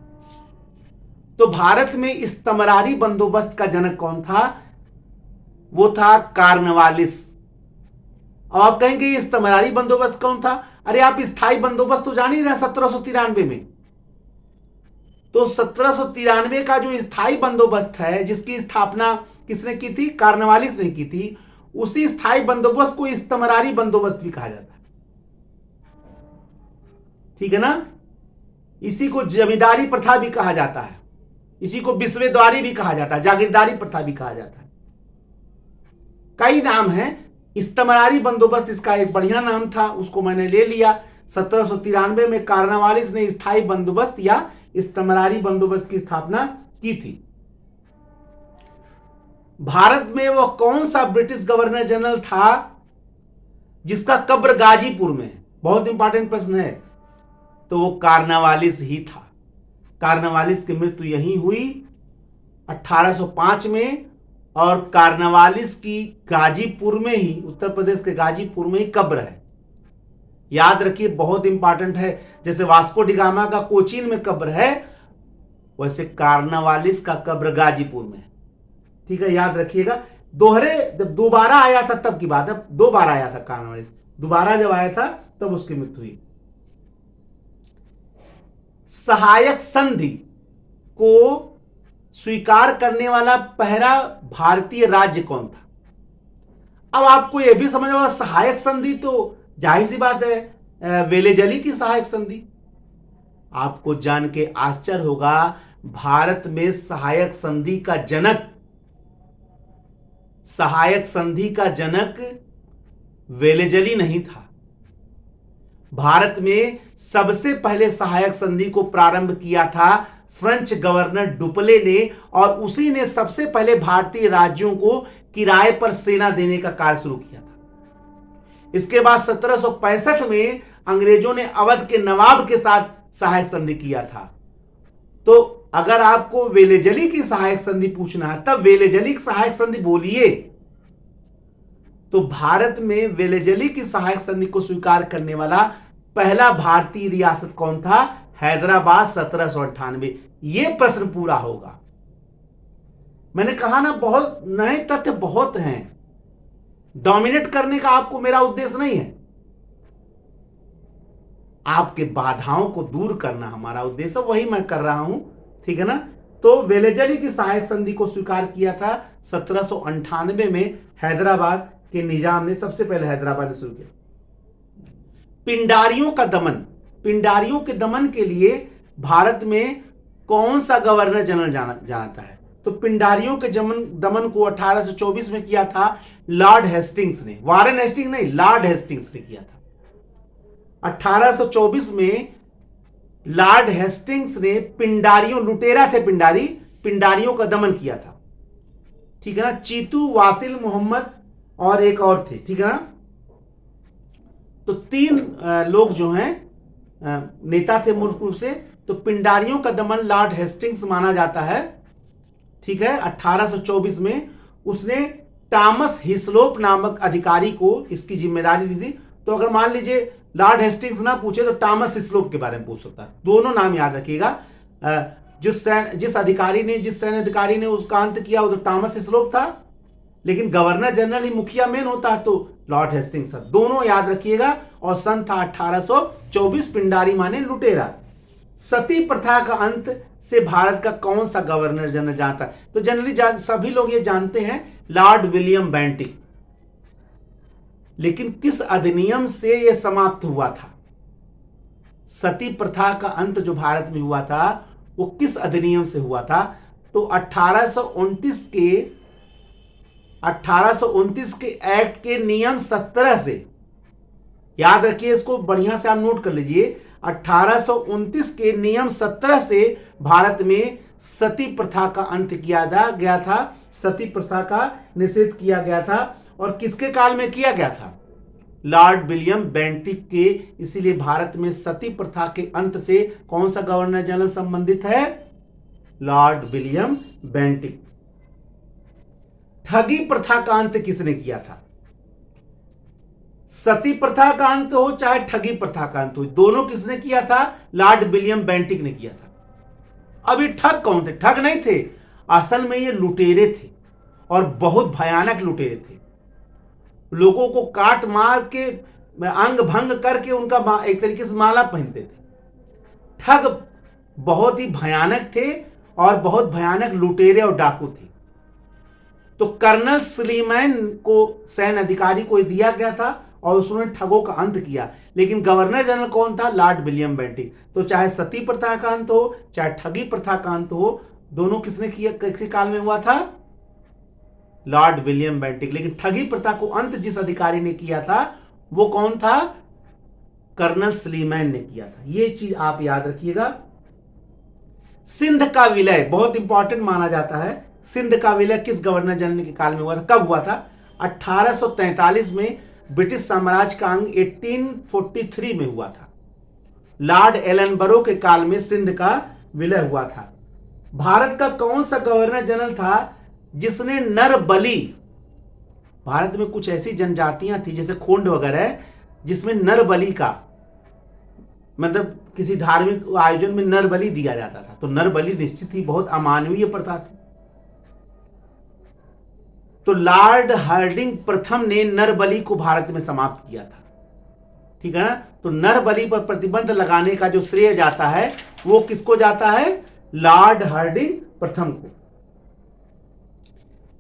तो भारत में इस्तमरारी बंदोबस्त का जनक कौन था? वो था कार्नवालिस। अब आप कहेंगे इस्तमरारी बंदोबस्त कौन था? अरे आप स्थायी बंदोबस्त तो जान ही रहे 1793 में। तो 1793 का जो स्थायी बंदोबस्त है, जिसकी स्थापना किसने की थी? कार्नवालिस ने की थी। उसी स्थायी बंदोबस्त को इस्तमरारी बंदोबस्त भी कहा जाता है। ठीक है ना? इसी को जमींदारी प्रथा भी कहा जाता है, इसी को बिस्वेदारी भी कहा जाता है, जागीरदारी प्रथा भी कहा जाता है। कई नाम हैं। इस्तमरारी बंदोबस्त इसका एक बढ़िया नाम था, उसको मैंने ले लिया। 1793 में कार्नवालिस ने स्थायी बंदोबस्त या इस्तमरारी बंदोबस्त की स्थापना की थी। भारत में वह कौन सा ब्रिटिश गवर्नर जनरल था जिसका कब्र गाजीपुर में है? बहुत इंपॉर्टेंट प्रश्न है। तो वो कार्नवालिस ही था। कार्नवालिस की मृत्यु यहीं हुई 1805 में, और कार्नवालिस की गाजीपुर में ही, उत्तर प्रदेश के गाजीपुर में ही कब्र है। याद रखिए, बहुत इंपॉर्टेंट है। जैसे वास्को डिगामा का कोचीन में कब्र है, वैसे कार्नवालिस का कब्र गाजीपुर में है। ठीक है, याद रखिएगा। जब दोबारा आया था तब की बात है, 2 बार आया था कार्नवालिस, दोबारा जब आया था तब उसकी मृत्यु हुई। सहायक संधि को स्वीकार करने वाला पहला भारतीय राज्य कौन था? अब आपको यह भी समझ होगा, सहायक संधि तो जाहिर सी बात है वेलेजली की सहायक संधि। आपको जान के आश्चर्य होगा, भारत में सहायक संधि का जनक वेलेजली नहीं था। भारत में सबसे पहले सहायक संधि को प्रारंभ किया था फ्रेंच गवर्नर डुपले ने, और उसी ने सबसे पहले भारतीय राज्यों को किराए पर सेना देने का कार्य शुरू किया था। इसके बाद 1765 में अंग्रेजों ने अवध के नवाब के साथ सहायक संधि किया था। तो अगर आपको वेलेजली की सहायक संधि पूछना है, तब वेलेजली की सहायक संधि बोलिए। तो भारत में वेलेजली की सहायक संधि को स्वीकार करने वाला पहला भारतीय रियासत कौन था? हैदराबाद 1798। यह प्रश्न पूरा होगा। मैंने कहा ना, बहुत नए तथ्य बहुत हैं। डोमिनेट करने का आपको मेरा उद्देश्य नहीं है, आपके बाधाओं को दूर करना हमारा उद्देश्य, वही मैं कर रहा हूं, ठीक है ना। तो वेलेजली की सहायक संधि को स्वीकार किया था 1798 में हैदराबाद के निजाम ने, सबसे पहले हैदराबाद ने शुरू किया। पिंडारियों का दमन, पिंडारियों के दमन के लिए भारत में कौन सा गवर्नर जनरल जानता है? तो पिंडारियों के दमन को 1824 में किया था लॉर्ड हेस्टिंग्स ने, वारेन हेस्टिंग्स नहीं, लॉर्ड हेस्टिंग्स ने किया था। 1824 में लॉर्ड हेस्टिंग्स ने पिंडारियों, लुटेरा थे पिंडारी, पिंडारियों का दमन किया था, ठीक है ना। चीतू, वासिल मोहम्मद और एक और थे, ठीक है ना। तो 3 लोग जो हैं नेता थे मुख्य रूप से। तो पिंडारियों का दमन लॉर्ड हेस्टिंग्स माना जाता है, ठीक है। 1824 में उसने टॉमस हिस्लोप नामक अधिकारी को इसकी जिम्मेदारी दी थी। तो अगर मान लीजिए लॉर्ड हेस्टिंग्स ना पूछे तो टॉमस हिस्लोप के बारे में पूछ सकता है। दोनों नाम याद रखिएगा। जिस सैन्य अधिकारी ने उसका अंत किया वो तो टॉमस हिस्लोप था, लेकिन गवर्नर जनरल ही मुखिया मेन होता है तो लॉर्ड हेस्टिंग्स था। दोनों याद रखिएगा। और सन था 1824। पिंडारी माने लुटेरा। सती प्रथा का अंत से भारत का कौन सा गवर्नर जनरल जानता है? तो जनरली सभी लोग ये जानते हैं, लॉर्ड विलियम बेंटिक। लेकिन किस अधिनियम से यह समाप्त हुआ था? सती प्रथा का अंत जो भारत में हुआ था वो किस अधिनियम से हुआ था? तो 1829 के एक्ट के नियम 17 से, याद रखिए इसको बढ़िया से आप नोट कर लीजिए। 1829 के नियम 17 से भारत में सती प्रथा का अंत किया गया था, सती प्रथा का निषेध किया गया था। और किसके काल में किया गया था? लॉर्ड विलियम बेंटिक के। इसीलिए भारत में सती प्रथा के अंत से कौन सा गवर्नर जनरल संबंधित है? Lord William Bentinck. ठगी प्रथा का अंत किसने किया था? सती प्रथा का अंत हो चाहे ठगी प्रथा का अंत हो, दोनों किसने किया था? लॉर्ड विलियम बेंटिक ने किया था। अब ये ठग कौन थे? ठग नहीं थे, असल में ये लुटेरे थे और बहुत भयानक लुटेरे थे। लोगों को काट मार के, अंग भंग करके उनका एक तरीके से माला पहनते थे। ठग बहुत ही भयानक थे और बहुत भयानक लुटेरे और डाकू थे। तो कर्नल स्लीमैन को, सैन्य अधिकारी को दिया गया था और उसने ठगों का अंत किया। लेकिन गवर्नर जनरल कौन था? Lord William Bentinck. तो चाहे सती प्रथा का अंत हो चाहे ठगी प्रथा का अंत हो, दोनों किसने किया, किसके काल में हुआ था? Lord William Bentinck. लेकिन ठगी प्रथा को अंत जिस अधिकारी ने किया था वो कौन था? कर्नल स्लीमैन ने किया था। ये चीज आप याद रखिएगा। सिंध का विलय बहुत इंपॉर्टेंट माना जाता है। सिंध का विलय किस गवर्नर जनरल के काल में हुआ था? कब हुआ था? 1843 में ब्रिटिश साम्राज्य का अंग 1843 में हुआ था। लॉर्ड एलनबरो के काल में सिंध का विलय हुआ था। भारत का कौन सा गवर्नर जनरल था जिसने नरबली, भारत में कुछ ऐसी जनजातियां थी जैसे खोंड वगैरह जिसमें नरबली का मतलब किसी धार्मिक आयोजन में नरबली दिया जाता था। तो नरबली निश्चित ही बहुत अमानवीय प्रथा थी। तो लॉर्ड हार्डिंग प्रथम ने नरबली को भारत में समाप्त किया था, ठीक है ना। तो नरबली पर प्रतिबंध लगाने का जो श्रेय जाता है वो किसको जाता है? लॉर्ड हार्डिंग प्रथम को।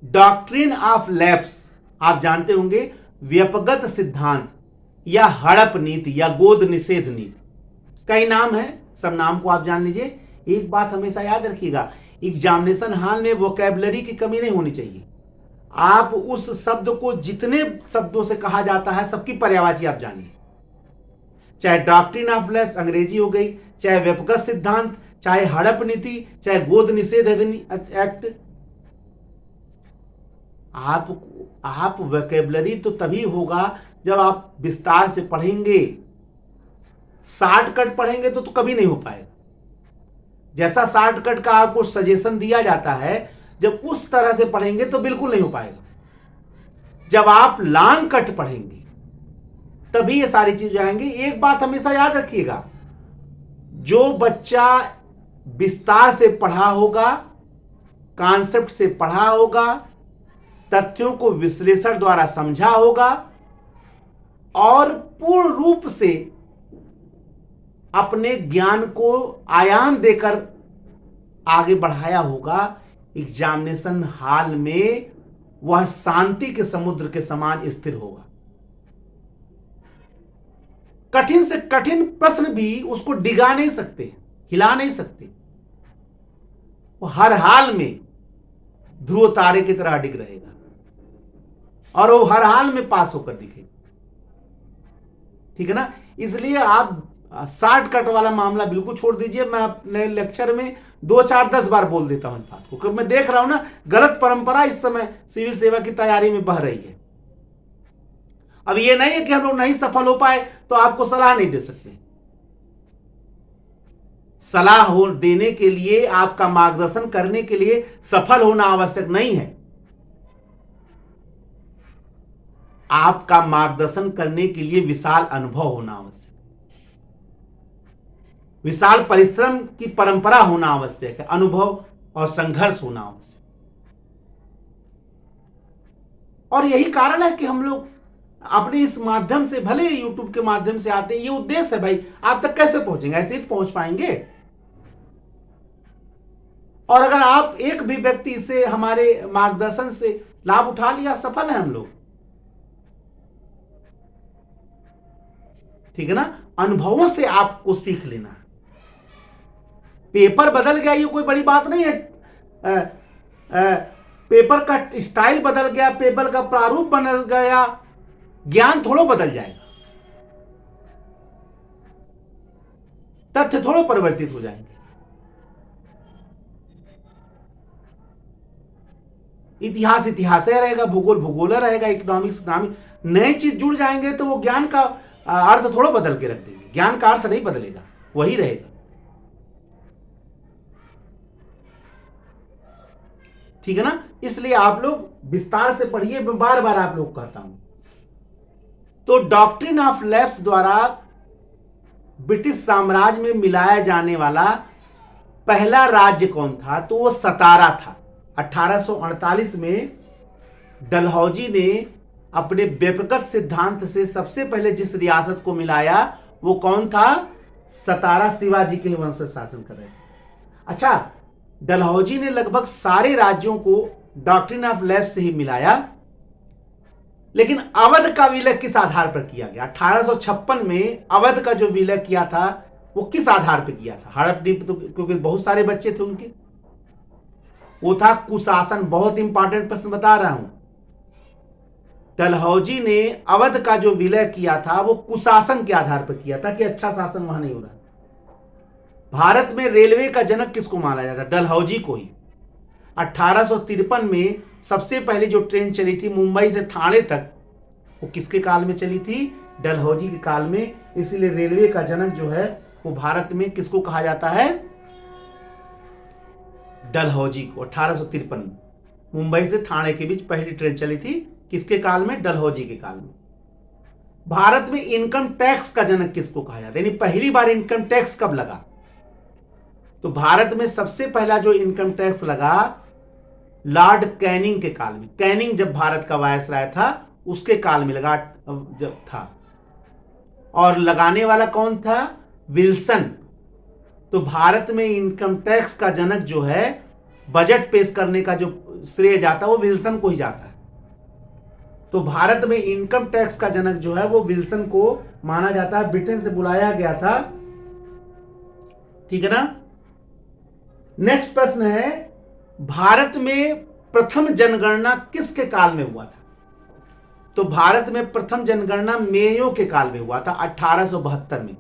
डॉक्ट्रिन ऑफ लैप्स आप जानते होंगे, व्यपगत सिद्धांत या हड़प नीति या गोद निषेध नीति, कई नाम है, सब नाम को आप जान लीजिए। एक बात हमेशा याद रखिएगा, एग्जामिनेशन हॉल में वोकैबुलरी की कमी नहीं होनी चाहिए। आप उस शब्द को जितने शब्दों से कहा जाता है सबकी पर्यायवाची आप जानिए। चाहे डॉक्ट्रिन ऑफ लैप्स अंग्रेजी हो गई, चाहे व्यपगत सिद्धांत, चाहे हड़प नीति, चाहे गोद निषेध एक्ट। आप वोकैबुलरी तो तभी होगा जब आप विस्तार से पढ़ेंगे। शॉर्टकट पढ़ेंगे तो कभी नहीं हो पाएगा। जैसा शॉर्टकट का आपको सजेशन दिया जाता है, जब उस तरह से पढ़ेंगे तो बिल्कुल नहीं हो पाएगा। जब आप लॉन्ग कट पढ़ेंगे तभी ये सारी चीजें आएंगी। एक बात हमेशा याद रखिएगा, जो बच्चा विस्तार से पढ़ा होगा, कॉन्सेप्ट से पढ़ा होगा, तथ्यों को विश्लेषण द्वारा समझा होगा और पूर्ण रूप से अपने ज्ञान को आयाम देकर आगे बढ़ाया होगा, एग्जामिनेशन हॉल में वह शांति के समुद्र के समान स्थिर होगा। कठिन से कठिन प्रश्न भी उसको डिगा नहीं सकते, हिला नहीं सकते। वो हर हाल में ध्रुव तारे की तरह डिग रहेगा और वो हर हाल में पास होकर दिखेगा। ठीक है ना? इसलिए आप शॉर्टकट वाला मामला बिल्कुल छोड़ दीजिए। मैं अपने लेक्चर में 2 4 10 बार बोल देता हूं इस बात को, क्योंकि मैं देख रहा हूं ना गलत परंपरा इस समय सिविल सेवा की तैयारी में बह रही है। अब ये नहीं है कि हम लोग नहीं सफल हो पाए तो आपको सलाह नहीं दे सकते। सलाह देने के लिए, आपका मार्गदर्शन करने के लिए सफल होना आवश्यक नहीं है। आपका मार्गदर्शन करने के लिए विशाल अनुभव होना आवश्यक, विशाल परिश्रम की परंपरा होना आवश्यक है, अनुभव और संघर्ष होना आवश्यक। और यही कारण है कि हम लोग अपने इस माध्यम से, भले यूट्यूब के माध्यम से आते हैं, ये उद्देश्य है भाई, आप तक कैसे पहुंचेंगे? ऐसे ही पहुंच पाएंगे। और अगर आप एक भी व्यक्ति से, हमारे मार्गदर्शन से लाभ उठा लिया, सफल है हम लोग। ठीक है ना? अनुभवों से आपको सीख लेना है। पेपर बदल गया ये कोई बड़ी बात नहीं है। पेपर का स्टाइल बदल गया, पेपर का प्रारूप बदल गया, ज्ञान थोड़ा बदल जाएगा, तथ्य थोड़ा परिवर्तित हो जाएंगे। इतिहास इतिहास रहेगा, भूगोल भूगोल रहेगा, इकोनॉमिक्स इकोनॉमिक, नए चीज जुड़ जाएंगे तो वो ज्ञान का अर्थ थोड़ा बदल के रख देंगे। ज्ञान का अर्थ नहीं बदलेगा, वही रहेगा। ठीक है ना? इसलिए आप लोग विस्तार से पढ़िए, मैं बार बार आप लोग कहता हूं। तो डॉक्ट्रिन ऑफ लैप्स द्वारा ब्रिटिश साम्राज्य में मिलाया जाने वाला पहला राज्य कौन था? तो वो सतारा था। 1848 में डलहौजी ने अपने व्यक्तिगत सिद्धांत से सबसे पहले जिस रियासत को मिलाया वो कौन था? सतारा। शिवाजी के वंश से शासन कर रहे थे। अच्छा, डलहौजी ने लगभग सारे राज्यों को डॉक्ट्रिन ऑफ लैप्स से ही मिलाया, लेकिन अवध का विलय किस आधार पर किया गया? 1856 में अवध का जो विलय किया था वो किस आधार पर किया था? हड़पदीप, तो क्योंकि बहुत सारे बच्चे थे उनके, वो था कुशासन। बहुत इंपॉर्टेंट प्रश्न बता रहा हूं। डलहौजी ने अवध का जो विलय किया था वो कुशासन के आधार पर किया था कि अच्छा शासन वहां नहीं हो रहा। भारत में रेलवे का जनक किसको माना जाता? डलहौजी को ही। 1853 में सबसे पहले जो ट्रेन चली थी मुंबई से ठाणे तक, वो किसके काल में चली थी? डलहौजी के काल में। इसीलिए रेलवे का जनक जो है वो भारत में किसको कहा जाता है? डलहौजी को। 1853 में मुंबई से ठाणे के बीच पहली ट्रेन चली थी, किसके काल में? डलहौजी के काल में। भारत में इनकम टैक्स का जनक किसको कहा जाता है? यानी पहली बार इनकम टैक्स कब लगा? तो भारत में सबसे पहला जो इनकम टैक्स लगा लॉर्ड कैनिंग के काल में। कैनिंग जब भारत का वायसराय था उसके काल में लगा, जब था। और लगाने वाला कौन था? विल्सन। तो भारत में इनकम टैक्स का जनक जो है, बजट पेश करने का जो श्रेय जाता है वो विल्सन को ही जाता है। तो भारत में इनकम टैक्स का जनक जो है वो विल्सन को माना जाता है। ब्रिटेन से बुलाया गया था। ठीक है ना? नेक्स्ट प्रश्न है, भारत में प्रथम जनगणना किसके काल में हुआ था? तो भारत में प्रथम जनगणना मेयो के काल में हुआ था, 1872 में।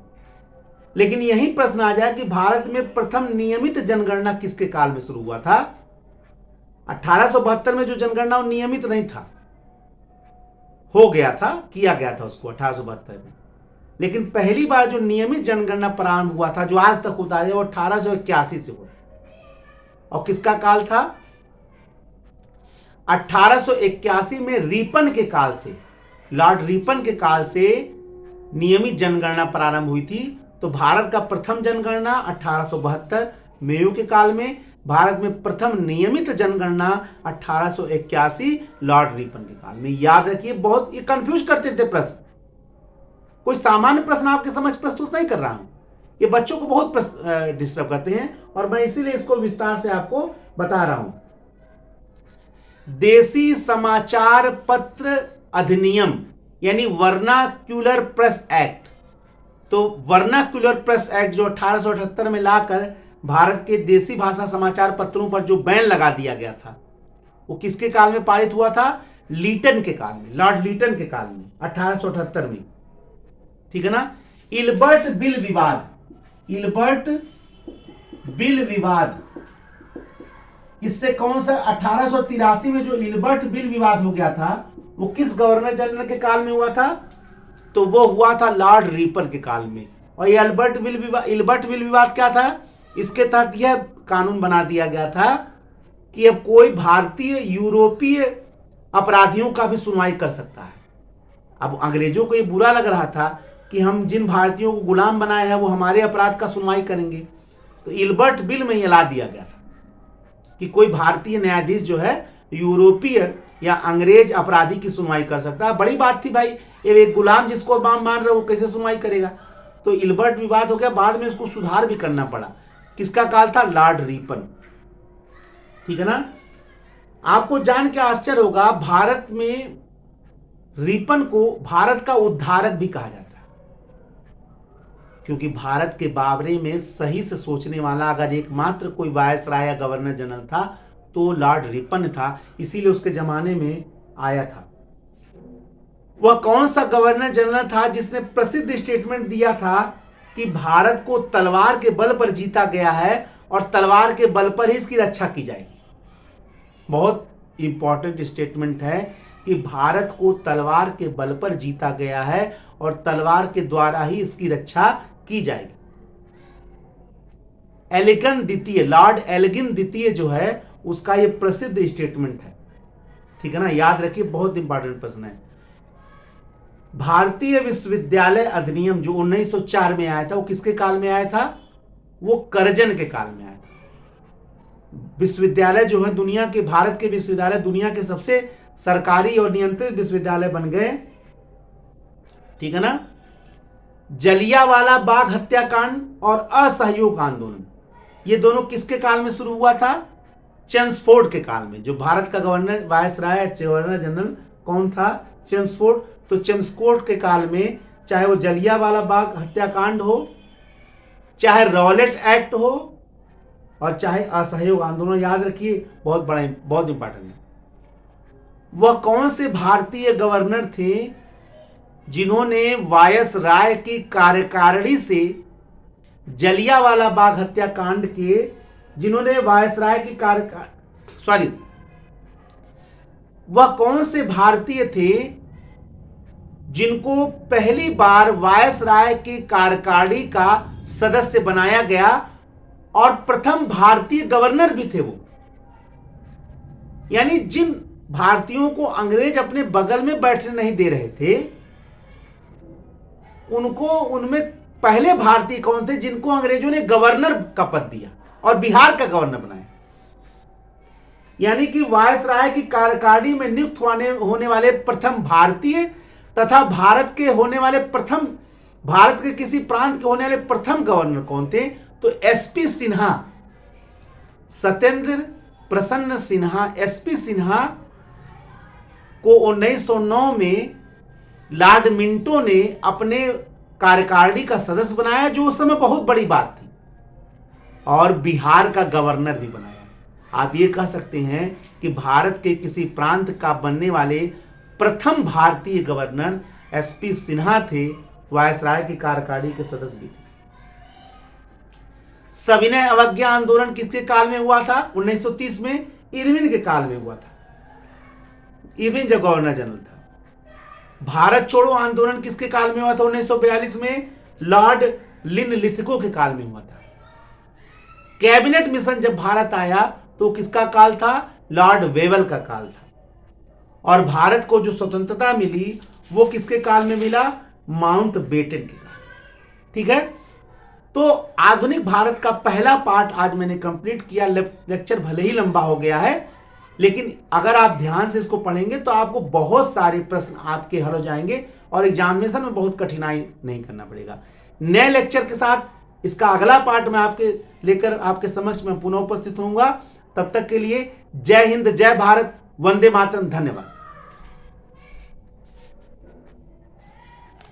लेकिन यही प्रश्न आ जाए कि भारत में प्रथम नियमित जनगणना किसके काल में शुरू हुआ था? 1872 में जो जनगणना वो नियमित नहीं था, हो गया था, किया गया था उसको 1872 में। लेकिन पहली बार जो नियमित जनगणना प्रारंभ हुआ था, जो आज तक होता है, वो 1881 से हुआ। और किसका काल था? 1881 में रिपन के काल से, लॉर्ड रिपन के काल से नियमित जनगणना प्रारंभ हुई थी। तो भारत का प्रथम जनगणना 1872 मेयो के काल में, भारत में प्रथम नियमित जनगणना 1881 लॉर्ड रिपन के काल में। याद रखिए, बहुत ये कंफ्यूज करते थे प्रश्न। कोई सामान्य प्रश्न आपके समझ प्रस्तुत नहीं कर रहा हूं, ये बच्चों को बहुत डिस्टर्ब करते हैं और मैं इसीलिए इसको विस्तार से आपको बता रहा हूं। देसी समाचार पत्र अधिनियम यानी वर्नाक्यूलर प्रेस एक्ट। तो वर्नाक्यूलर प्रेस एक्ट जो 1878 में लाकर भारत के देसी भाषा समाचार पत्रों पर जो बैन लगा दिया गया था, वो किसके काल में पारित हुआ था? लीटन के काल में, लॉर्ड लीटन के काल में 1878 में। ठीक है ना। इल्बर्ट बिल विवाद, इल्बर्ट बिल विवाद, इससे कौन सा 1883 में जो इल्बर्ट बिल विवाद हो गया था वो किस गवर्नर जनरल के काल में हुआ था? तो वो हुआ था लॉर्ड रिपन के काल में। और ये इल्बर्ट बिल विवाद क्या था? इसके तहत यह कानून बना दिया गया था कि अब कोई भारतीय यूरोपीय अपराधियों का भी सुनवाई कर सकता है। अब अंग्रेजों को ये बुरा लग रहा था कि हम जिन भारतीयों को गुलाम बनाए हैं वो हमारे अपराध का सुनवाई करेंगे, तो इल्बर्ट बिल में यह ला दिया गया था कि कोई भारतीय न्यायाधीश जो है यूरोपीय या अंग्रेज अपराधी की सुनवाई कर सकता है। बड़ी बात थी भाई, ये एक गुलाम जिसको मान रहे वो कैसे सुनवाई करेगा? तो इल्बर्ट विवाद हो गया। बाद में इसको सुधार भी करना पड़ा। किसका काल था? Lord Ripon. ठीक है ना। आपको जान के आश्चर्य होगा, भारत में रिपन को भारत का उद्धारक भी कहा जाता है, क्योंकि भारत के बारे में सही से सोचने वाला अगर एकमात्र कोई वायसराय या गवर्नर जनरल था तो लॉर्ड रिपन था। इसीलिए उसके जमाने में आया था। वह कौन सा गवर्नर जनरल था जिसने प्रसिद्ध स्टेटमेंट दिया था कि भारत को तलवार के बल पर जीता गया है और तलवार के बल पर ही इसकी रक्षा की जाएगी? बहुत इंपॉर्टेंट स्टेटमेंट है कि भारत को तलवार के बल पर जीता गया है और तलवार के द्वारा ही इसकी रक्षा की जाएगी। एलिगन द्वितीय, लॉर्ड एलिगन द्वितीय जो है उसका ये प्रसिद्ध स्टेटमेंट है। ठीक है ना, याद रखिए, बहुत इंपॉर्टेंट प्रश्न है। भारतीय विश्वविद्यालय अधिनियम जो 1904 में आया था वो किसके काल में आया था? वो कर्जन के काल में आया था। विश्वविद्यालय जो है दुनिया के, भारत के विश्वविद्यालय दुनिया के सबसे सरकारी और नियंत्रित विश्वविद्यालय बन गए। ठीक है ना। जलियांवाला बाग हत्याकांड और असहयोग आंदोलन, ये दोनों किसके काल में शुरू हुआ था? चेम्सफोर्ड के काल में। जो भारत का गवर्नर वायसराय गवर्नर जनरल कौन था? चेम्सफोर्ड। तो चेम्सफोर्ड के काल में चाहे वो जलियांवाला बाग हत्याकांड हो, चाहे रॉलेट एक्ट हो और चाहे असहयोग आंदोलन, याद रखिए, बहुत इंपॉर्टेंट है। वह कौन से भारतीय गवर्नर थे जिन्होंने वायसराय की कार्यकारिणी से जलियांवाला बाग हत्याकांड के, जिन्होंने वायसराय की वह कौन से भारतीय थे जिनको पहली बार वायसराय की कार्यकारिणी का सदस्य बनाया गया और प्रथम भारतीय गवर्नर भी थे वो? यानी जिन भारतीयों को अंग्रेज अपने बगल में बैठने नहीं दे रहे थे, उनमें पहले भारतीय कौन थे जिनको अंग्रेजों ने गवर्नर का पद दिया और बिहार का गवर्नर बनाया? यानी कि वायसराय की कार्यकारिणी में नियुक्त होने वाले प्रथम भारतीय तथा भारत के किसी प्रांत के होने वाले प्रथम गवर्नर कौन थे? तो एसपी सिन्हा, सत्येंद्र प्रसन्न सिन्हा। एसपी सिन्हा को 1909 में लॉर्ड मिंटो ने अपने कार्यकारिणी का सदस्य बनाया, जो उस समय बहुत बड़ी बात थी, और बिहार का गवर्नर भी बनाया। आप ये कह सकते हैं कि भारत के किसी प्रांत का बनने वाले प्रथम भारतीय गवर्नर एसपी सिन्हा थे, वायसराय की कार्यकारिणी के सदस्य भी थे। सविनय अवज्ञा आंदोलन किसके काल में हुआ था? 1930 में इरविन के काल में हुआ था। इरविन जब गवर्नर जनरल था। भारत छोड़ो आंदोलन किसके काल में हुआ था? 1942 में लॉर्ड लिनलिथगो के काल में हुआ था। कैबिनेट मिशन जब भारत आया तो किसका काल था? लॉर्ड वेवल का काल था। और भारत को जो स्वतंत्रता मिली वो किसके काल में मिला? माउंटबेटन के काल। ठीक है, तो आधुनिक भारत का पहला पार्ट आज मैंने कंप्लीट किया। लेक्चर भले ही लंबा हो गया है, लेकिन अगर आप ध्यान से इसको पढ़ेंगे तो आपको बहुत सारे प्रश्न आपके हल हो जाएंगे और एग्जामिनेशन में बहुत कठिनाई नहीं करना पड़ेगा। नए लेक्चर के साथ इसका अगला पार्ट मैं आपके लेकर आपके समक्ष में पुनः उपस्थित होऊंगा। तब तक के लिए जय हिंद, जय भारत, वंदे मातरम, धन्यवाद।